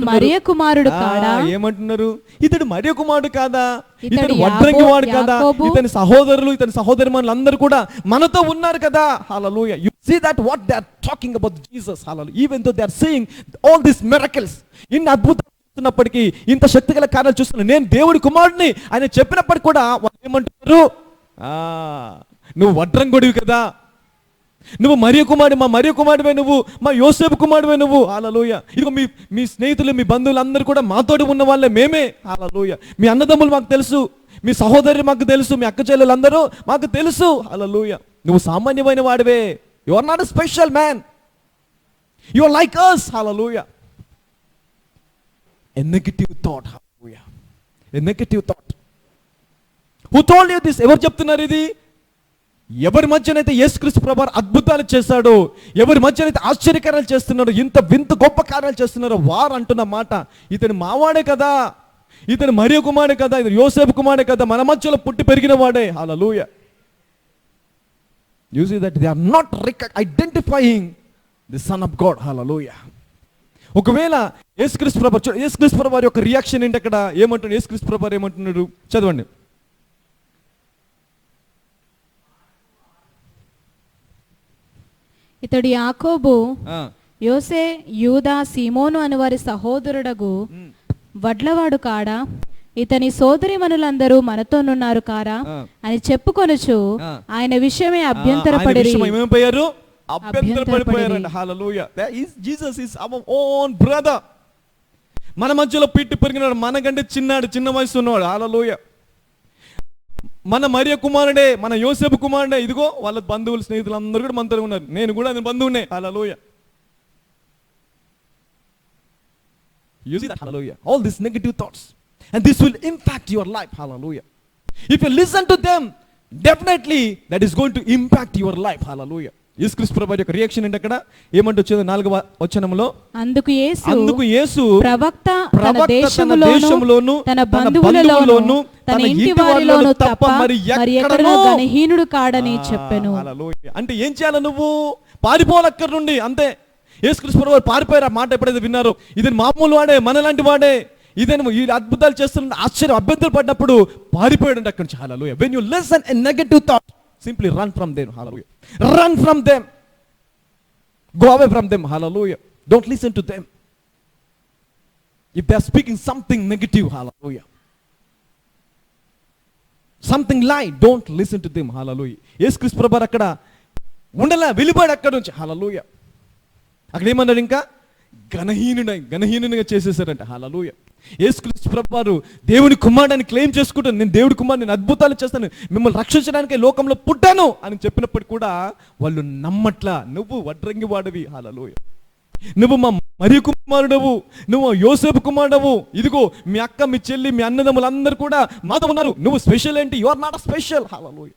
మరియ కుమారుడు కాదా, ఏమంటున్నారు, ఇతడు మరియ కుమారుడు కాదా, ఇతడు వడ్రంగి వాడు కాదా, ఇతని సహోదరులు ఇతని సహోదరిమణులు అందరూ కూడా మనతో ఉన్నారు కదా. Hallelujah. You see that what they are talking about Jesus. Hallelujah. Even though they are seeing all this miracles, ఇన్ని అద్భుతాలు చూస్తున్నప్పటికీ, ఇంత శక్తిగల కార్యాలు చూస్తున్నా, నేను దేవుడి కుమారుడిని ఆయన చెప్పినప్పటికీ కూడా వాళ్ళు ఏమంటున్నారు, నువ్వు వడ్రంగుడివి కదా, నువ్వు మరియ కుమారుడు, మా మరియ కుమారుడివే నువ్వు, మా యోసేపు కుమారుడివే నువ్వు. హల్లెలూయా. ఇదిగో మీ స్నేహితులు మీ బంధువులు అందరూ కూడా మాతోటి ఉన్న వాళ్ళే మేమే. హల్లెలూయా. మీ అన్నదమ్ములు మాకు తెలుసు, మీ సహోదరులు మాకు తెలుసు, మీ అక్క చెల్లెలు అందరూ మాకు తెలుసు. హల్లెలూయా. నువ్వు సామాన్యమైన వాడివే. You are not a special man, you are like us. Hallelujah. A negative thought. Hallelujah. A negative thought. Who told you this? ఎవరు చెప్తున్నారు ఇది? ఎవరి మధ్యనైతే యేసుక్రీస్తు ప్రభువు అద్భుతాలు చేశాడో, ఎవరి మధ్యనైతే ఆశ్చర్యకార్యాలు చేస్తున్నాడో, ఇంత వింత గొప్ప కార్యాలు చేస్తున్నారో వారు అంటున్న మాట, ఇతను మావాడే కదా, ఇతను మరియ కుమారుడే కదా, ఇతను యోసేపు కుమారుడే కదా, మన మధ్యలో పుట్టి పెరిగిన వాడే. Hallelujah. You see that they are not identifying the son of God. Hallelujah. ఒకవేళ యేసుక్రీస్తు ప్రభువు వారి యొక్క రియాక్షన్ ఏంటి అక్కడ? ఏమంటున్నాడు యేసుక్రీస్తు ప్రభువు? ఏమంటున్నాడు చదవండి. ఇతడు యాకోబు, యోసే, యూదా, సీమోను అని వారి సహోదరుడగు వడ్లవాడు కాడా, ఇతని సోదరిమణులందరూ మనతోనున్నారు కారా అని చెప్పుకొనుచు ఆయన విషయమే అభ్యంతరపడిరి. Hallelujah. Jesus is our own brother. మన మధ్యలో పిట్టి పెరిగినాడు, మనకంటే చిన్న వయసు ఉన్నవాడు. హల్లెలూయా. మన మరియ కుమారుడే, మన యోసేపు కుమారుడే. ఇదిగో వాళ్ళ బంధువులు స్నేహితులు అందరూ కూడా మనతో ఉన్నారు, నేను కూడా ఆయన బంధువునే. హల్లెలూయా. You see that? Hallelujah. All these negative thoughts, and this will impact your life. Hallelujah. If you listen to them, definitely that is going to impact your life. Hallelujah. యేసుక్రీస్తు ప్రభువు యొక్క రియాక్షన్ ఏంటి అక్కడ? ఏమంటూ వచ్చేది 4వ వచనంలో, అందుకు యేసు ప్రవక్త తన దేశములోను తన బంధువులలోను తన ఇంటి వారిలోను తప్ప మరి ఎక్కడనూ ఘనహీనుడు కాడని చెప్పెను. హల్లెలూయా. అంటే ఏం చేయాలి? నువ్వు పారిపోలక్కర్ నుండి. అంతే. యేసుక్రీస్తు ప్రభువు పారిపోయారు. ఆ మాట ఎప్పుడైతే విన్నారో, ఇతను మామూలు వాడే, మనలాంటి వాడే, ఇతను ఈ అద్భుతాలు చేస్తున్న ఆశ్చర్యం అభ్యంతరం పడినప్పుడు పారిపోయాడు అక్కడి నుంచి. హల్లెలూయా. When you listen a negative thought, simply run from them. Hallelujah. Run from them. Go away from them. Hallelujah. Don't listen to them. If they are speaking something negative, hallelujah, something lie, don't listen to them. Hallelujah. యేసుక్రీస్తు ప్రభువు అక్కడ ఉండలా, వెళ్ళిపోయాడు అక్కడ నుంచి. హల్లెలూయా. అక్కడ ఏమన్నాడు? ఇంకా ఘనహీనునిగా చేసేసారంట. హల్లెలూయా. యేసుక్రీస్తు ప్రభువు దేవుని కుమారుడని క్లెయిమ్ చేసుకుంటాను, నేను దేవుడి కుమారుడు, నేను అద్భుతాలు చేస్తాను, మిమ్మల్ని రక్షించడానికి లోకంలో పుట్టాను అని చెప్పినప్పటికీ కూడా వాళ్ళు నమ్మట్లా. నువ్వు వడ్రంగి వాడివి. హల్లెలూయా. నువ్వు మా మరియ కుమారుడవు, నువ్వు యోసేపు కుమారుడవు, ఇదిగో మీ అక్క, మీ చెల్లి, మీ అన్నదమ్ములు అందరూ కూడా మాతో ఉన్నారు, నువ్వు స్పెషల్ ఏంటి? You are not a special. Hallelujah.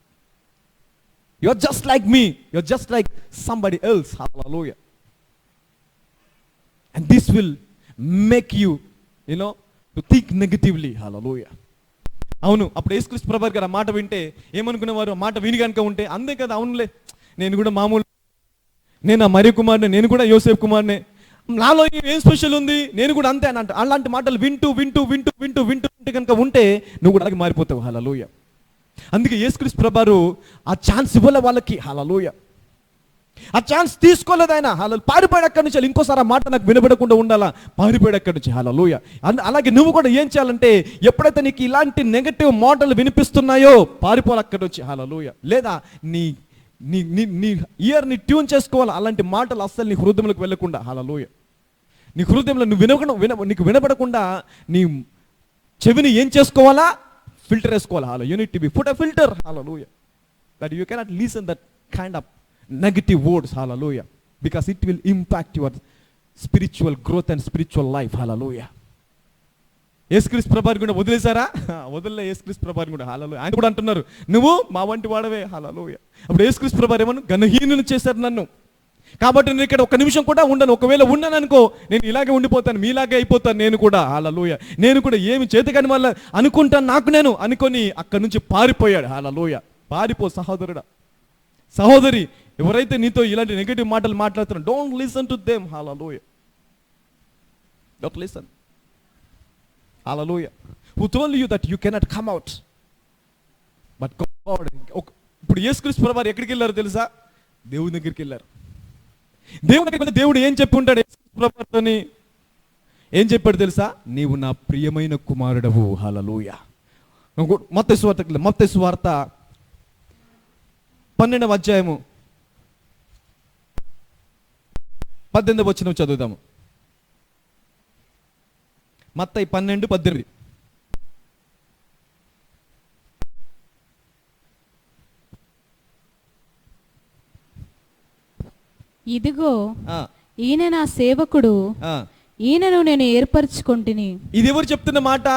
You are just like me, you are just like somebody else. Hallelujah. Will make you you know to think negatively. Hallelujah. అవును, అప్పుడు యేసుక్రీస్తు ప్రభువారు గారు ఆ మాట వింటే ఏమనుకునేవారు? ఆ మాట విని కనుక ఉంటే అంతే కదా, అవునులే నేను కూడా మామూలు, నేను ఆ మరియ కుమార్నే, నేను కూడా యోసేపు కుమార్నే, నాలో ఏం స్పెషల్ ఉంది, నేను కూడా అంతే అని అంట. అలాంటి మాటలు వింటూ వింటూ వింటూ వింటూ వింటూ వింటూ కనుక ఉంటే నువ్వు కూడా అలాగే మారిపోతావు. హల్లెలూయా. అందుకే యేసుక్రీస్తు ప్రభువారు ఆ ఛాన్స్ ఇవ్వలే వాళ్ళకి. హల్లెలూయా. ఆ ఛాన్స్ తీసుకోలేదు ఆయన. పారిపోయాడు అక్కడి నుంచి. ఇంకోసారి ఆ మాట నాకు వినబడకుండా ఉండాలా, పారిపోయాడు అక్కడి నుంచి. హల్లెలూయా. అలాగే నువ్వు కూడా ఏం చేయాలంటే, ఎప్పుడైతే నీకు ఇలాంటి నెగటివ్ మాటలు వినిపిస్తున్నాయో పారిపోవాలి అక్కడి నుంచి. హల్లెలూయా. లేదా నీ నీ నీ నీ ఇయర్ని ట్యూన్ చేసుకోవాలి, అలాంటి మాటలు అస్సలు నీ హృదయంలోకి వెళ్ళకుండా. హల్లెలూయా. నీ హృదయంలో నువ్వు నీకు వినబడకుండా నీ చెవిని ఏం చేసుకోవాలా? ఫిల్టర్ వేసుకోవాలి. Hello, you need to be put a filter. Hallelujah. That you cannot listen that kind of negative words. Hallelujah. Because it will impact your spiritual growth and spiritual life. Hallelujah. యేసుక్రీస్తు ప్రభువారు కూడా వదిలేశారా? వదిలే యేసుక్రీస్తు ప్రభువారు కూడా. హల్లెలూయా. ఆయన కూడా అంటున్నారు, నువ్వు మా వంటి వాడవే. హల్లెలూయా. అప్పుడు యేసుక్రీస్తు ప్రభువారు ఏమను? ఘనహీనులు చేశారు నన్ను, కాబట్టి నేను ఇక్కడ ఒక్క నిమిషం కూడా ఉండను. ఒకవేళ ఉన్నాను అనుకో, నేను ఇలాగే ఉండిపోతాను, మీలాగే అయిపోతాను నేను కూడా. హల్లెలూయా. నేను కూడా ఏమి చేతకాని వల్ల అనుకుంటాను నాకు నేను అనుకొని అక్కడి నుంచి పారిపోయాడు. హల్లెలూయా. పారిపో సహోదరుడా, సహోదరి. ఎవరైతే నీతో ఇలాంటి నెగటివ్ మాటలు మాట్లాడుతున్నారు, don't listen to them. Hallelujah. Don't listen. Hallelujah. Who told you that you cannot come out, but God. ఇప్పుడు యేసుక్రీస్తు ప్రభువారు ఎక్కడికి వెళ్ళారు తెలుసా? దేవుని దగ్గరికి వెళ్ళారు. దేవుని దగ్గరికి వెళ్తే దేవుడు ఏం చెప్పి ఉంటాడు? యేసుక్రీస్తు ప్రభువారితోని ఏం చెప్పాడు తెలుసా? నీవు నా ప్రియమైన కుమారుడవు. హల్లెలూయా. మత్తయి సువార్త 12వ అధ్యాయము 18వ వచనం చదువుదాము. మత్తయి 12:18. ఇదిగో ఈయన నా సేవకుడు, ఈయనను నేను ఏర్పరచుకొంటిని. ఇది ఎవరు చెప్తున్న మాట?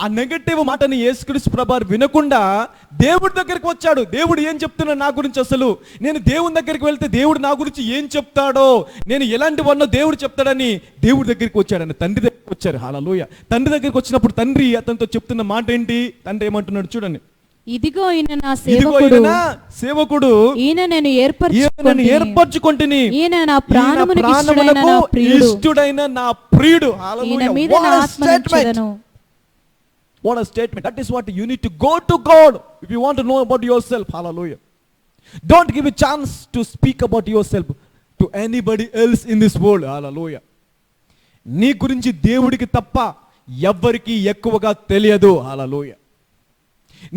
ఆ నెగటివ్ మాటని యేసుక్రీస్తు ప్రభువారు వినకుండా దేవుడి దగ్గరికి వచ్చాడు. దేవుడు ఏం చెప్తున్నాడు నా గురించి? అసలు నేను దేవుని దగ్గరికి వెళ్తే దేవుడు నా గురించి ఏం చెప్తాడో, నేను ఎలాంటి వాడినో దేవుడు చెప్తాడని దేవుడి దగ్గరికి వచ్చాడు. తండ్రి దగ్గరికి వచ్చారు. హల్లెలూయా. తండ్రి దగ్గరికి వచ్చినప్పుడు తండ్రి అతనితో చెప్తున్న మాట ఏంటి? తండ్రి ఏమంటున్నాడు చూడండి. ఇదిగో ఈయన నా సేవకుడు, ఈయన నేను ఏర్పరచుకొంటిని, ఈయన నా ప్రాణమునకు ఇష్టుడైన నా ప్రియుడు. ఈయన మీద నా ఆత్మను ఉంచెదను. What a statement. That is what you need to go to God if you want to know about yourself. Hallelujah. Don't give a chance to speak about yourself to anybody else in this world. Hallelujah. నీ గురించి దేవుడికి తప్ప ఎవ్వరికి ఎక్కువగా తెలియదు. Hallelujah.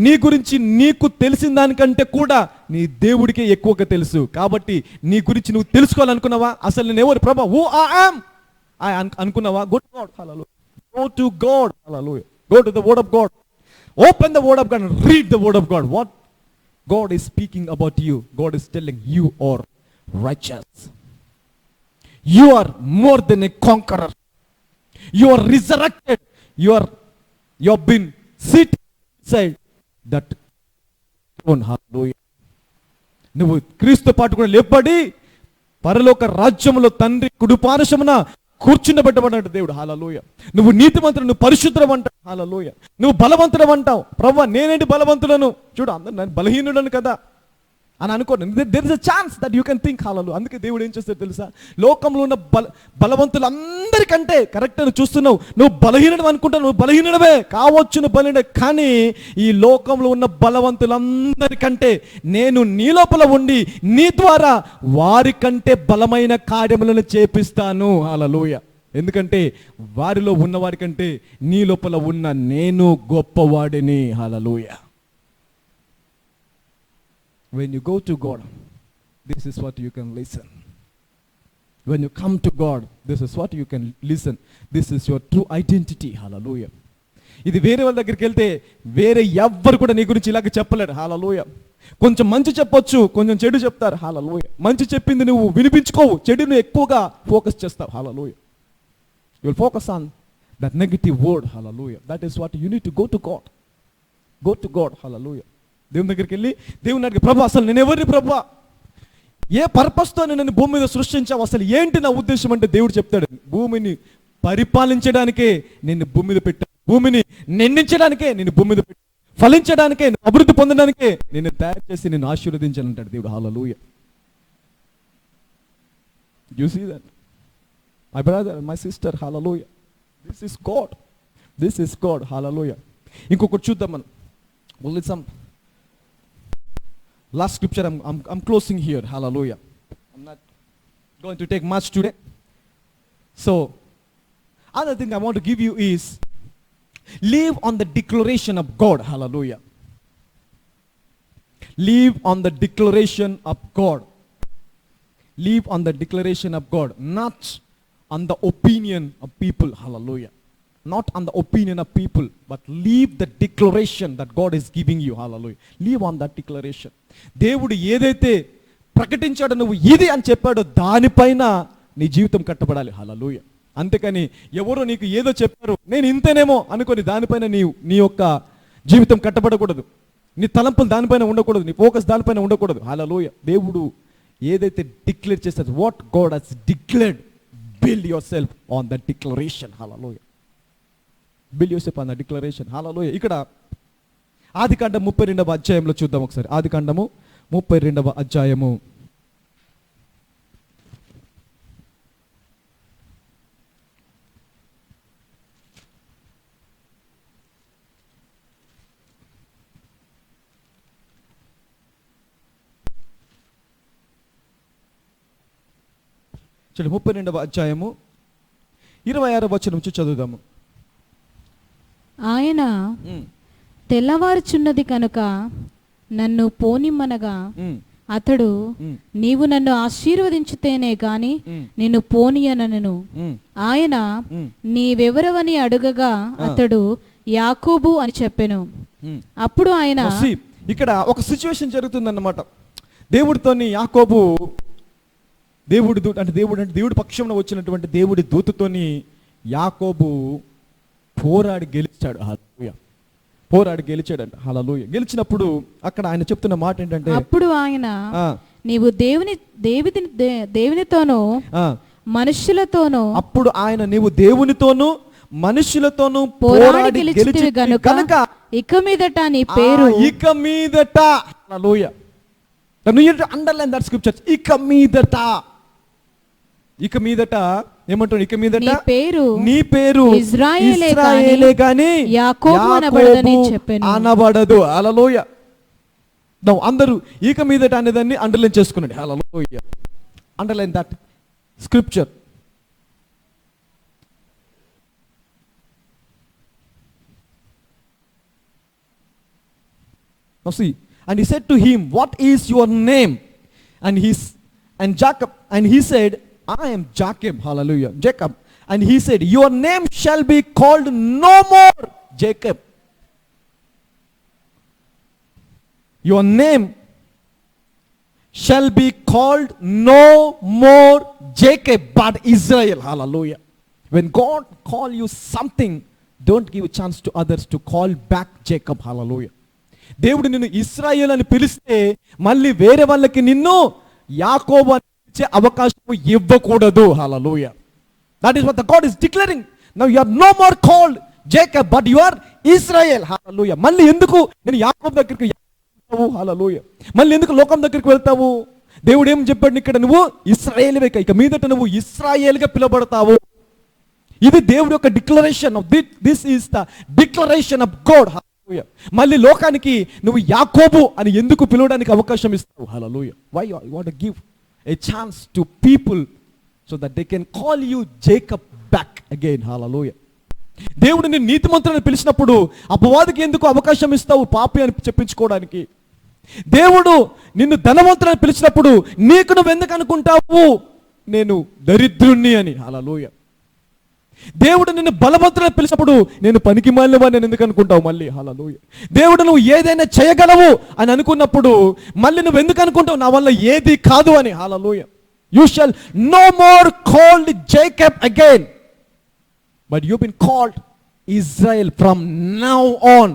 నీ గురించి నీకు తెలిసిన దానికంటే కూడా నీ దేవుడికే ఎక్కువగా తెలుసు. కాబట్టి నీ గురించి నువ్వు తెలుసుకోవాలనుకున్నావా? అసలు నేను ఎవరు ప్రభా, who I am అనుకున్నావా? Go to God. Hallelujah. Go to God. Hallelujah. Go to the word of God. Open the word of God and read the word of God. What God is speaking about you. God is telling you are righteous. You are more than a conqueror. You are resurrected. You have been seated inside that throne. Hallelujah. నువ్వు క్రీస్తు పాటు కూడా లేపబడి పరలోక రాజ్యములో తండ్రి కుడి పార్శ్వమున కూర్చుండబెట్టబడ్డాడు దేవుడు. హల్లెలూయా. నువ్వు నీతిమంతుడు, నువ్వు పరిశుద్ధుడు అంటావు. హల్లెలూయా. నువ్వు బలవంతుడు అంటావు. ప్రభువా నేనేంటి బలవంతులను? చూడు, అందరూ నేను బలహీనుడను కదా అని అనుకోండి. There is a chance that you can think. Hallelujah. అందుకే దేవుడు ఏం చేస్తాడు తెలుసా? లోకంలో ఉన్న బలవంతులందరికంటే కరెక్ట్ అని చూస్తున్నావు, నువ్వు బలహీనుడు అనుకుంటావు. నువ్వు బలహీనుడవే కావచ్చు, నువ్వు బలహీనుడే. కానీ ఈ లోకంలో ఉన్న బలవంతులందరికంటే నేను నీ లోపల ఉండి నీ ద్వారా వారికంటే బలమైన కార్యములను చేపిస్తాను. హల్లెలూయా. ఎందుకంటే వారిలో ఉన్నవారికంటే నీ లోపల ఉన్న నేను గొప్పవాడిని. హల్లెలూయా. When you go to God, this is what you can listen. When you come to God, this is what you can listen. This is your true identity. Hallelujah. ఇది వేరే వాళ్ళ దగ్గరికి వెళ్తే వేరే ఎవ్వరు కూడా నీ గురించి ఇలాగ చెప్పలేరు. హల్లెలూయా. కొంచెం మంచి చెప్పొచ్చు, కొంచెం చెడు చెప్తారు. హల్లెలూయా. మంచి చెప్పింది నువ్వు వినిపించుకోవు, చెడును ఎక్కువగా ఫోకస్ చేస్తావు. హల్లెలూయా. You will focus on that negative word. Hallelujah. That is what you need to go to God. Go to God. Hallelujah. దేవుని దగ్గరికి వెళ్ళి దేవుని అడిగి, ప్రభా అసలు నేను ఎవరిని ప్రభా, ఏ పర్పస్తో నన్ను భూమి మీద సృష్టించావు, అసలు ఏంటి నా ఉద్దేశం అంటే దేవుడు చెప్తాడు. భూమిని పరిపాలించడానికే నిన్ను భూమి మీద పెట్టాను, భూమిని నిందించడానికే నిన్ను భూమి మీద పెట్టాను, ఫలించడానికే, అభివృద్ధి పొందడానికే నిన్ను తయారు చేసి నిన్ను ఆశీర్వదించాలంటాడు దేవుడు. Hallelujah. You see that my brother, my sister, hallelujah. This is God, this is God, hallelujah. ఇంకొకటి చూద్దాం మనం. Only some last scripture, I'm closing here, hallelujah. I'm not going to take much today. So other thing I want to give you is live on the declaration of God, hallelujah. Live on the declaration of God. Live on the declaration of God, not on the opinion of people, hallelujah. Not on the opinion of people, but leave the declaration that God is giving you, hallelujah. Live on that declaration. దేవుడు ఏదైతే ప్రకటించాడో, నువ్వు ఇది అని చెప్పాడో దానిపైన నీ జీవితం కట్టబడాలి, హల్లెలూయా. అంతేకాని ఎవరో నీకు ఏదో చెప్పారు, నేను ఇంతేనేమో అనుకొని దానిపైన నీ యొక్క జీవితం కట్టబడకూడదు. నీ తలంపులు దానిపైన ఉండకూడదు, నీ ఫోకస్ దానిపైన ఉండకూడదు, హల్లెలూయా. దేవుడు ఏదైతే డిక్లేర్ చేస్తాడు, what God has declared, build your self on that declaration, hallelujah. Build your self on that declaration, hallelujah. ఇక్కడ ఆదికాండం 32వ అధ్యాయంలో చూద్దాం ఒకసారి. ఆదికాండము 32వ అధ్యాయము. చూడండి, 32వ అధ్యాయము 26వ వచనం నుంచి చదువుదాము. ఆయన తెల్లవారుచున్నది కనుక నన్ను పోనిమ్మనగా అతడు, నీవు నన్ను ఆశీర్వదించితేనే గాని నిన్ను పోనీయనను. ఆయన నీవెవరవని అడుగగా అతడు యాకోబు అని చెప్పెను. అప్పుడు ఆయన, ఇక్కడ ఒక సిచ్యువేషన్ జరుగుతుందన్నమాట. దేవుడితోని యాకోబు, దేవుడి పక్షంలో వచ్చినటువంటి దేవుడి దూతతోని యాకోబు పోరాడి గెలిచాడు, హల్లెలూయా. పోరాడి గెలిచాడంట, హల్లెలూయా. గెలిచినప్పుడు అక్కడ ఆయన చెప్తున్న మాట ఏంటంటే, అప్పుడు ఆయన, నీవు దేవునితోనూ మనుషులతోనూ, అప్పుడు ఆయన నీవు దేవునితోనూ మనుషులతోనూ పోరాడి గెలిచితివి గనుక ఇక మీదట నీ పేరు, ఇక మీదట, హల్లెలూయా. You need to underline that scripture. ఇక మీదట, ఇక మీదట ఏమంటాడు? ఇక మీదట నీ పేరు ఇశ్రాయేలే గాని యాకోబు అనబడదు, హల్లెలూయా. అందరూ ఇక మీదట అనేదాన్ని అండర్లైన్ చేసుకున్నాడు, hallelujah. Underline that scripture. Now see, and he said to him, what is your name? And Jacob, and he said, I am Jacob, hallelujah, Jacob. And he said, your name shall be called no more Jacob. Your name shall be called no more Jacob, but Israel, hallelujah. When God call you something, don't give a chance to others to call back Jacob, hallelujah. దేవుడు నిన్ను ఇశ్రాయేలు అని పిలిస్తే మళ్ళీ వేరే వాళ్ళకి నిన్ను యాకోబు అని పిలిచే అవకాశం ఇవ్వకూడదు, hallelujah. That is what the God is declaring. Now you are no more called Jacob but you are Israel, hallelujah. మళ్ళీ ఎందుకు నేను యాకోబు దగ్గరికి వెళ్తావు, హల్లెలూయా? మళ్ళీ ఎందుకు లోకం దగ్గరికి వెళ్తావు? దేవుడు ఏం చెప్పాడు ఇక్కడ? నువ్వు ఇశ్రాయేలువే, ఇక మీదట నువ్వు ఇశ్రాయేలుగా పిలువబడతావు. ఇది దేవుడి యొక్క declaration. This is the declaration of God. మళ్ళీ లోకానికి నువ్వు యాకోబు అని ఎందుకు పిలవడానికి అవకాశం ఇస్తావు? Hallelujah. Why you want to give a chance to people so that they can call you Jacob back again, hallelujah. దేవుడు నిన్ను నీతిమంతుడని పిలిచినప్పుడు అపవాదికి ఎందుకు అవకాశం ఇస్తావు పాపి అని చెప్పించుకోవడానికి? దేవుడు నిన్ను ధనవంతుడని పిలిచినప్పుడు నీకు నువ్వు ఎందుకు అనుకుంటావు నేను దరిద్రుణ్ణి అని? హల్లెలూయా. దేవుడు నిన్ను బలవంతుడని పిలిచినప్పుడు నేను పనికి మాలినవాడిని నేను ఎందుకు అనుకుంటావు మళ్ళీ? హల్లెలూయా. దేవుడు నువ్వు ఏదైనా చేయగలవు అని అనుకున్నప్పుడు మళ్ళీ నువ్వు ఎందుకు అనుకుంటావు నా వల్ల ఏది కాదు అని? Hallelujah. You shall no more called Jacob again but you been called Israel from now on.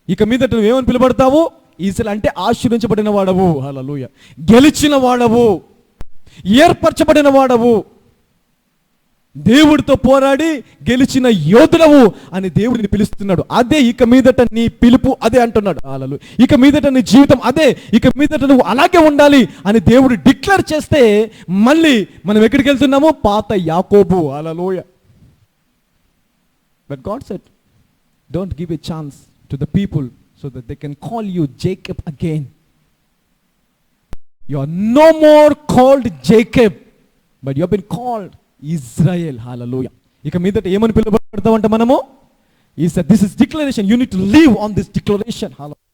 ఇక మీద నువ్వు ఏమని పిలువబడతావు? ఇజ్రాయెల్ అంటే ఆశీర్వదించబడిన వాడవు, హల్లెలూయా. గెలిచిన వాడవు, ఏర్పరచబడిన వాడవు. దేవుడితో పోరాడి గెలిచిన యోధులవు అని దేవుడిని పిలుస్తున్నాడు. అదే ఇక మీదట నీ పిలుపు అదే అంటున్నాడు. హల్లెలూయా. ఇక మీదట నీ జీవితం అదే, ఇక మీదట నువ్వు అలాగే ఉండాలి అని దేవుడు డిక్లేర్ చేస్తే మళ్ళీ మనం ఎక్కడికి వెళ్తున్నాము? పాత యాకోబు. Hallelujah. But God said, don't give a chance to the people so that they can call you Jacob again. You are no more called Jacob, but you have been called Israel. Hallelujah. ఇక మీదట ఏమని పిలువబడతామంటే మనము, this is declaration, you need to live on this declaration. Hallelujah.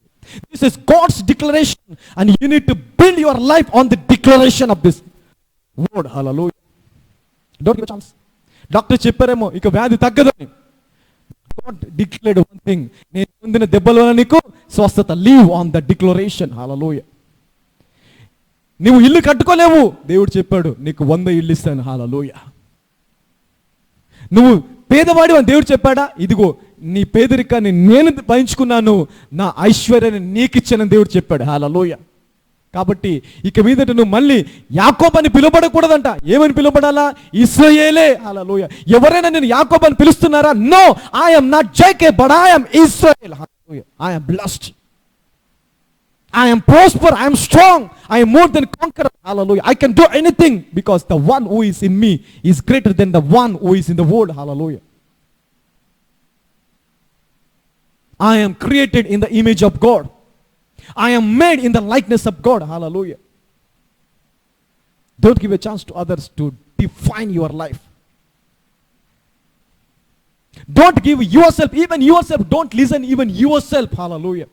This is God's declaration and you need to build your life on the declaration of this word. Hallelujah. Don't give chance. Doctor చెప్పారేమో ఇక వ్యాధి తగ్గదని. గాడ్ డిక్లేర్డ్ వన్ థింగ్, నేను పొందిన దెబ్బల వల్ల నీకు స్వస్థత. Live on the declaration. Hallelujah. నువ్వు ఇల్లు కట్టుకోలేవు, దేవుడు చెప్పాడు నీకు 100 ఇల్లు ఇస్తాను. హల్లెలూయా. నువ్వు పేదవాడి అని దేవుడు చెప్పాడా? ఇదిగో నీ పేదరికాన్ని నేను భరించుకున్నాను, నా ఐశ్వర్యాన్ని నీకు ఇచ్చానని దేవుడు చెప్పాడు. హల్లెలూయా. కాబట్టి ఇక మీదట నువ్వు మళ్ళీ యాకోబు అని పిలువబడకూడదంట. ఏమని పిలువబడాలా? ఇశ్రాయేలే. హల్లెలూయా. ఎవరైనా నేను యాకోబు అని పిలుస్తున్నారా? No, I am not Jacob but I am Israel. Hallelujah. I am blessed, I am prosper, I am strong, I am more than conqueror. Hallelujah. I can do anything because the one who is in me is greater than the one who is in the world. Hallelujah. I am created in the image of God. I am made in the likeness of God. Hallelujah. Don't give a chance to others to define your life. Don't give yourself, even yourself, don't listen even yourself. Hallelujah.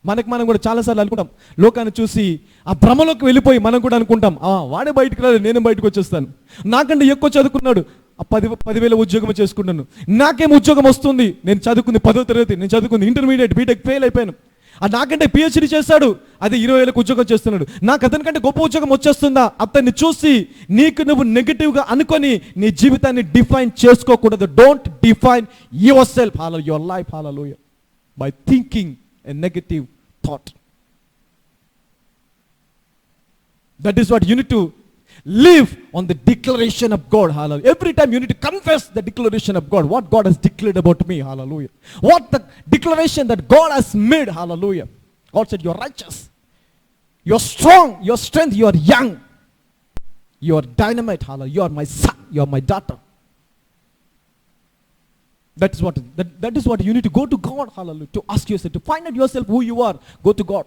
మనం కూడా చాలాసార్లు అనుకుంటాం, లోకాన్ని చూసి ఆ భ్రమలోకి వెళ్ళిపోయి మనం కూడా అనుకుంటాం, వాడే బయటకు రాలేదు, నేను బయటకు వచ్చేస్తాను, నాకంటే ఎక్కువ చదువుకున్నాడు, 10,000 ఉద్యోగం చేసుకున్నాను, నాకేం ఉద్యోగం వస్తుంది, నేను చదువుకుంది 10వ తరగతి, నేను చదువుకుంది ఇంటర్మీడియట్, బీటెక్ ఫెయిల్ అయిపోయాను, నాకంటే పిహెచ్డీ చేశాడు, అది 20,000 ఉద్యోగం చేస్తున్నాడు, నాకు అతనికంటే గొప్ప ఉద్యోగం వచ్చేస్తుందా? అతన్ని చూసి నీకు నువ్వు నెగిటివ్గా అనుకొని నీ జీవితాన్ని డిఫైన్ చేసుకోకూడదు. Don't define your self, your life, hallelujah, by thinking a negative thought. That is what you need to live on the declaration of God. Hallelujah. Every time you need to confess the declaration of God, what God has declared about me. Hallelujah. What the declaration that God has made. Hallelujah. God said, you are righteous, you are strong, you are strength, you are young, you are dynamite. Hallelujah. You are my son, you are my daughter. That is what you need to go to God. Hallelujah. To ask yourself, to find out yourself who you are. Go to God.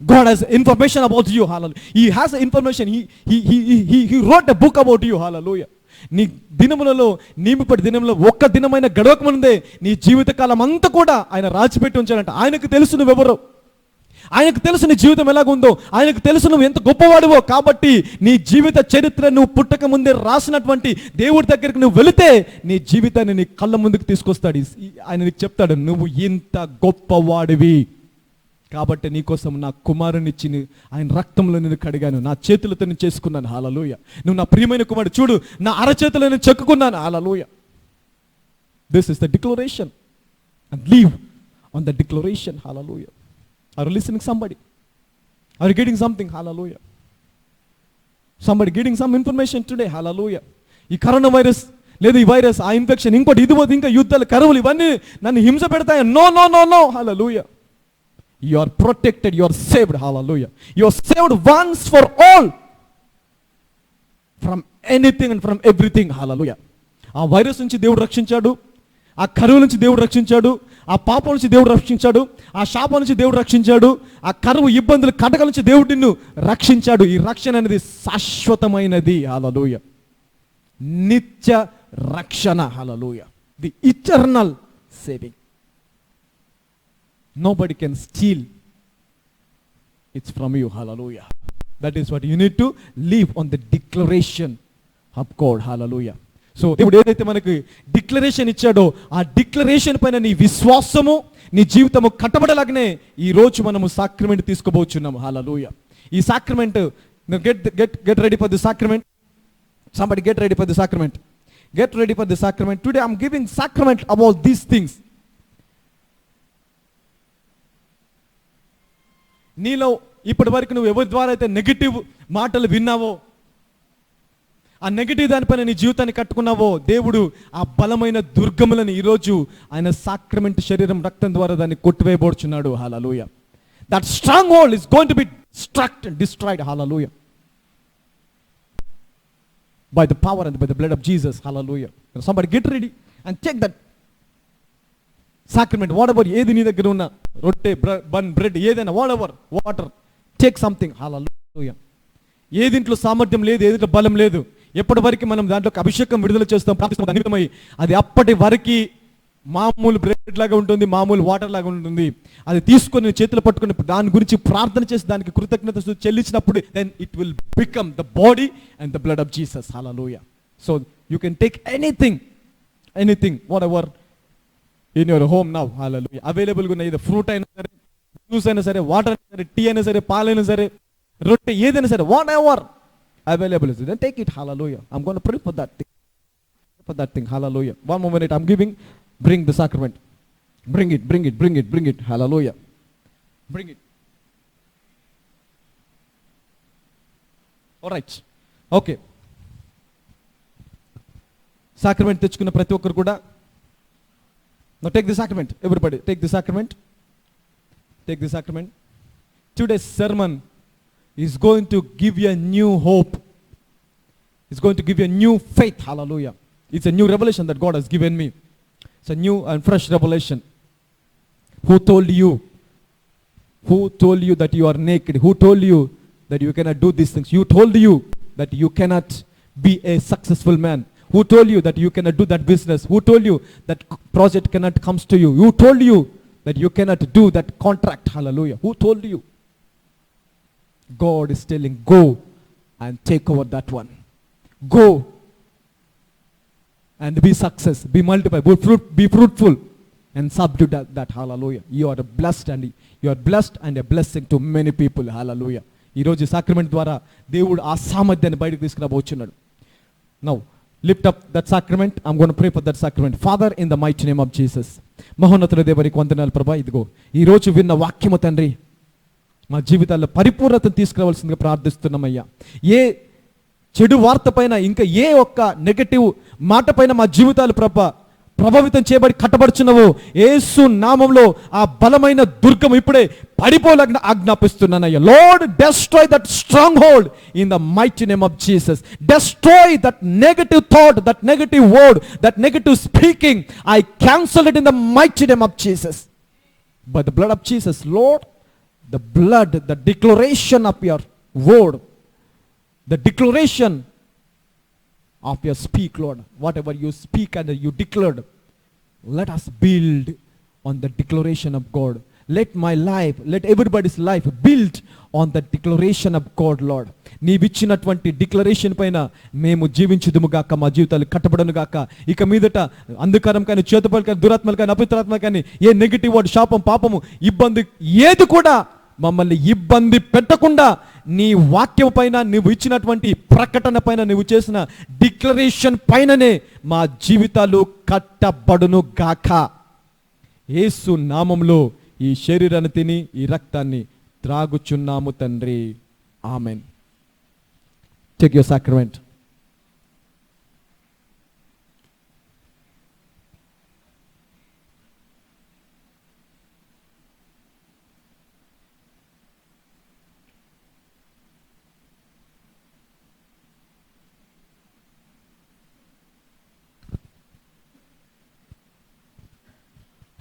God has information about you. Hallelujah. He has information. He wrote a book about you. Hallelujah. నీ దినములలో నీమిపడి దినంలో ఒక్క దినమైన గడవక ముందే నీ జీవితకాలం అంతా కూడా ఆయన రాసిపెట్టి ఉంచాడంట. ఆయనకు తెలుసు నువ్వెవరో, ఆయనకు తెలుసు నీ జీవితం ఎలాగుందో, ఆయనకు తెలుసు నువ్వు ఎంత గొప్పవాడివో. కాబట్టి నీ జీవిత చరిత్ర నువ్వు పుట్టక ముందే రాసినటువంటి దేవుడి దగ్గరికి నువ్వు వెళితే నీ జీవితాన్ని నీ కళ్ళ ముందుకు తీసుకొస్తాడు. ఆయన నీకు చెప్తాడు, నువ్వు ఇంత గొప్పవాడివి కాబట్టి నీకోసం నా కుమారునిచ్చి ఆయన రక్తంలో నేను కడిగాను, నా చేతులతో నేను చేసుకున్నాను. హల్లెలూయా. నువ్వు నా ప్రియమైన కుమారుడు, చూడు నా అరచేతులో నేను చెక్కుకున్నాను. Hallelujah. This is the declaration and live on the declaration. Hallelujah. Are you listening, somebody? Are you getting something? Hallelujah. Somebody getting some information today. Hallelujah. ఈ కరోనా వైరస్ లేదు, ఈ వైరస్, ఆ ఇన్ఫెక్షన్, ఇంకోటి ఇది పోతే ఇంకా యుద్ధాలు, కరువులు, ఇవన్నీ నన్ను హింస పెడతాయి. No no no no. Hallelujah. You are protected, you are saved. Hallelujah. You are saved once for all from anything and from everything. Hallelujah. ఆ వైరస్ నుంచి దేవుడు రక్షించాడు, ఆ కరువు నుంచి దేవుడు రక్షించాడు, ఆ పాపం నుంచి దేవుడు రక్షించాడు, ఆ శాపం నుంచి దేవుడు రక్షించాడు, ఆ కరువు, ఇబ్బందులు, కటకల నుంచి దేవుడు నిన్ను రక్షించాడు. ఈ రక్షణ అనేది శాశ్వతమైనది. హల్లెలూయా. నిత్య రక్షణ. Hallelujah. The eternal saving. Nobody can steal. It's from you. Hallelujah. That is what you need to live on the declaration of God. Hallelujah. So దేవుడు ఏదైతే మనకి డిక్లరేషన్ ఇచ్చాడో ఆ డిక్లరేషన్ పైన నీ విశ్వాసము, నీ జీవితము కట్టబడలాగానే ఈ రోజు మనము సాక్రమెంట్ తీసుకోబోచున్నాము. హల్లెలూయా. ఈ sacrament, get ready for the sacrament. Somebody get ready for the sacrament. Get ready for the sacrament. Today I'm giving sacrament about these things. నీలో ఇప్పటి వరకు నువ్వు ఎవరి ద్వారా అయితే నెగిటివ్ మాటలు విన్నావో, ఆ నెగిటివ్ దానిపైన నీ జీవితాన్ని కట్టుకున్నావో, దేవుడు ఆ బలమైన దుర్గములను ఈరోజు ఆయన సాక్రమెంట్ శరీరం రక్తం ద్వారా దాన్ని కొట్టివేయబోచున్నాడు. Hallelujah. That stronghold is going to be strucked and destroyed. Hallelujah. By the power and by the blood of Jesus. Hallelujah. Somebody get ready and check that sacrament. Whatever, ఏది నీ దగ్గర ఉన్న రొట్టె, బన్, బ్రెడ్, ఏదైనా, వాటెవర్, వాటర్, టేక్ సంథింగ్. హల్లెలూయా. ఏదింట్లో సామర్థ్యం లేదు, ఏదింట్లో బలం లేదు, ఎప్పటి వరకు మనం దాంట్లోకి అభిషేకం విడుదల చేస్తాం, ప్రార్థిస్తాం, అనిమితమై అది అప్పటి వరకు మామూలు బ్రెడ్ లాగా ఉంటుంది, మామూలు వాటర్ లాగా ఉంటుంది. అది తీసుకొని చేతులు పట్టుకొని దాని గురించి ప్రార్థన చేసి దానికి కృతజ్ఞత చెల్లించినప్పుడు then it will become the body and the blood of Jesus. Hallelujah. So you can take anything whatever in your home now. Hallelujah. అవైలబుల్గా ఉన్న, ఇది ఫ్రూట్ అయినా సరే, జ్యూస్ అయినా సరే, వాటర్ అయినా సరే, టీ అయినా సరే, పాలైనా సరే, రొట్టె ఏదైనా సరే, what ever available is then take it. Hallelujah. I'm going to pray for that thing. Hallelujah. One more minute. I'm giving. Bring the sacrament. Bring it. Hallelujah. Bring it. All right. Okay. Sacrament తెచ్చుకున్న ప్రతి ఒక్కరు కూడా, now take the sacrament. Everybody take the sacrament. Today's sermon is going to give you a new hope. It's going to give you a new faith. Hallelujah. It's a new revelation that God has given me. It's a new and fresh revelation. Who told you that you are naked? Who told you that you cannot do these things? Who told you that you cannot be a successful man? Who told you that you cannot do that business? Who told you that project cannot comes to you? Who told you that you cannot do that contract? Hallelujah. Who told you? God is telling, go and take over that one. Go and be success, be multiply, be fruitful and subdue that. Hallelujah. You are blessed and a blessing to many people. Hallelujah. ఈ రోజు సాక్రమెంట్ ద్వారా దేవుడు ఆ సామర్థ్యాన్ని బయటకు తీసుకురాబోచున్నాడు. Now lift up that sacrament. I'm going to pray for that sacrament. Father, in the mighty name of Jesus. మహోన్నతుల దేవరికి వందనాలు ప్రభా. ఇదిగో ఈ రోజు విన్న వాక్యము తండ్రి మా జీవితాల్లో పరిపూర్ణతను తీసుకురావాల్సిందిగా ప్రార్థిస్తున్నామయ్యా. ఏ చెడు వార్త పైన, ఇంకా ఏ ఒక్క నెగటివ్ మాట పైన మా జీవితాలు ప్రభావితం చేయబడి కట్టబడుచున్నవో, యేసు నామంలో ఆ బలమైన దుర్గం ఇప్పుడే పడిపోలాగా ఆజ్ఞాపిస్తున్నానయ్యా. Lord, destroy that stronghold in the mighty name of Jesus. Destroy that negative thought, that negative word, that negative speaking. I cancel it in the mighty name of Jesus. By the blood of Jesus, Lord, the blood, the declaration of your word, the declaration of your speak, Lord. Whatever you speak and you declared, let us build on the declaration of God. Let my life, let everybody's life build on the declaration of God, Lord. నీవిచ్చినటువంటి డిక్లరేషన్ పైన మేము జీవించుదుము గాక, మా జీవితాలు కట్టబడను గాక. ఇక మీదట అంధకారం కానీ, చేతపలు కానీ, దురాత్మలు కానీ, అపవిత్రాత్మ కానీ, ఏ నెగిటివ్ వర్డ్, శాపం, పాపము, ఇబ్బంది ఏది కూడా మమ్మల్ని ఇబ్బంది పెట్టకుండా నీ వాక్యం పైన, నువ్వు ఇచ్చినటువంటి ప్రకటన పైన, నువ్వు చేసిన డిక్లరేషన్ పైననే మా జీవితాలు కట్టబడును గాక. యేసు నామంలో ఈ శరీరాన్ని తిని ఈ రక్తాన్ని త్రాగుచున్నాము తండ్రి. Amen. Take your sacrament.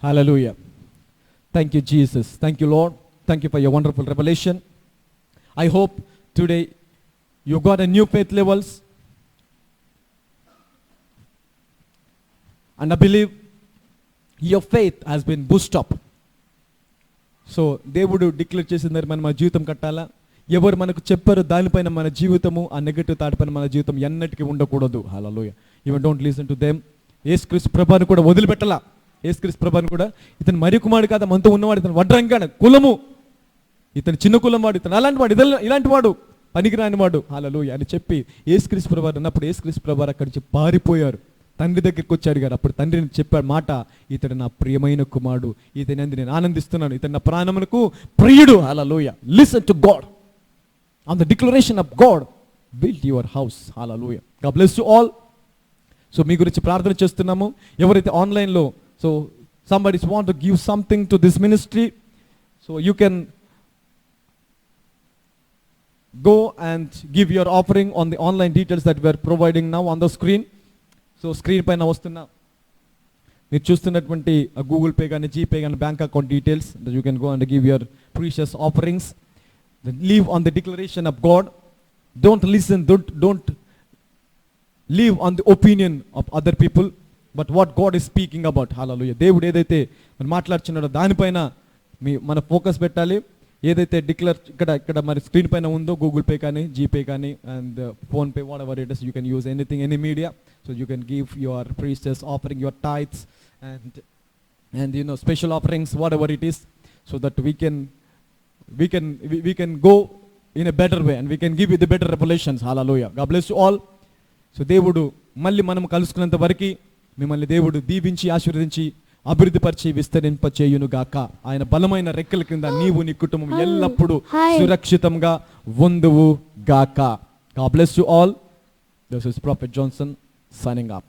Hallelujah. Thank you, Jesus. Thank you, Lord. Thank you for your wonderful revelation. I hope today you got a new faith levels, and I believe your faith has been boosted up. So దేవుడు డిక్లేర్ చేసిందని మనం మన జీవితం కట్టాలా. ఎవరు మనకు చెప్పారు దానిపైన మన జీవితము, ఆ నెగటివ్ థాట్ పైన మన జీవితం ఎన్నటికీ ఉండకూడదు. Hallelujah. Even don't listen to them. యేసుక్రీస్తు ప్రభువుని కూడా వదిలిపెట్టలా. యేసుక్రీస్తు ప్రభువుని కూడా, ఇతను మరి కుమారుడు కాదా, మనతో ఉన్నవాడు, ఇతను వడ్రంగాడు, కులము, ఇతను చిన్న కులం వాడు, ఇతను అలాంటి వాడు, ఇలాంటి వాడు, పనికిరాని వాడు, హల్లెలూయా అని చెప్పి యేసుక్రీస్తు ప్రభువు అన్నప్పుడు యేసుక్రీస్తు ప్రభువు అక్కడి నుంచి పారిపోయారు. తండ్రి దగ్గరికి వచ్చి అడిగారు. అప్పుడు తండ్రిని చెప్పాడు మాట, ఇతడు నా ప్రియమైన కుమారుడు, ఇతని అందు నేను ఆనందిస్తున్నాను, ఇతను నా ప్రాణమునకు ప్రియుడు. Hallelujah. Listen to God on the declaration of God. build your house. Hallelujah. God bless you all. So మీ గురించి ప్రార్థన చేస్తున్నాము. ఎవరైతే ఆన్లైన్లో so somebody want to give something to this ministry, so you can go and give your offering on the online details that we are providing now on the screen. So screen పైన వస్తున్న మీరు చూస్తున్నటువంటి గూగుల్ పే కానీ జీపే కానీ bank account details, you can go and give your precious offerings. Live on the declaration of God. Don't listen, don't live on the opinion of other people, but what God is speaking about. Hallelujah. దేవుడు ఏదైతే మరి మాట్లాడుచున్నాడో దానిపైన మన ఫోకస్ పెట్టాలి. ఏదైతే ఇక్కడ మరి స్క్రీన్ పైన ఉందో గూగుల్ పే కానీ జీపే కానీ and PhonePe, what ever it is, you can use anything, any media. So you can give your precious offering, your tithes and special offerings, whatever it is, so that we can go in a better way and we can give you the better revelations. Hallelujah. God bless you all. So దేవుడు మళ్ళీ మనం కలుసుకున్నంత వరకు మిమ్మల్ని దేవుడు దీవించి ఆశీర్వదించి అభివృద్ధిపరిచి విస్తరింపచేయును గాక. ఆయన బలమైన రెక్కల కింద నీవు నీ కుటుంబం ఎల్లప్పుడూ సురక్షితంగా ఉందువు గాక. God bless you all. This is Prophet Johnson signing up.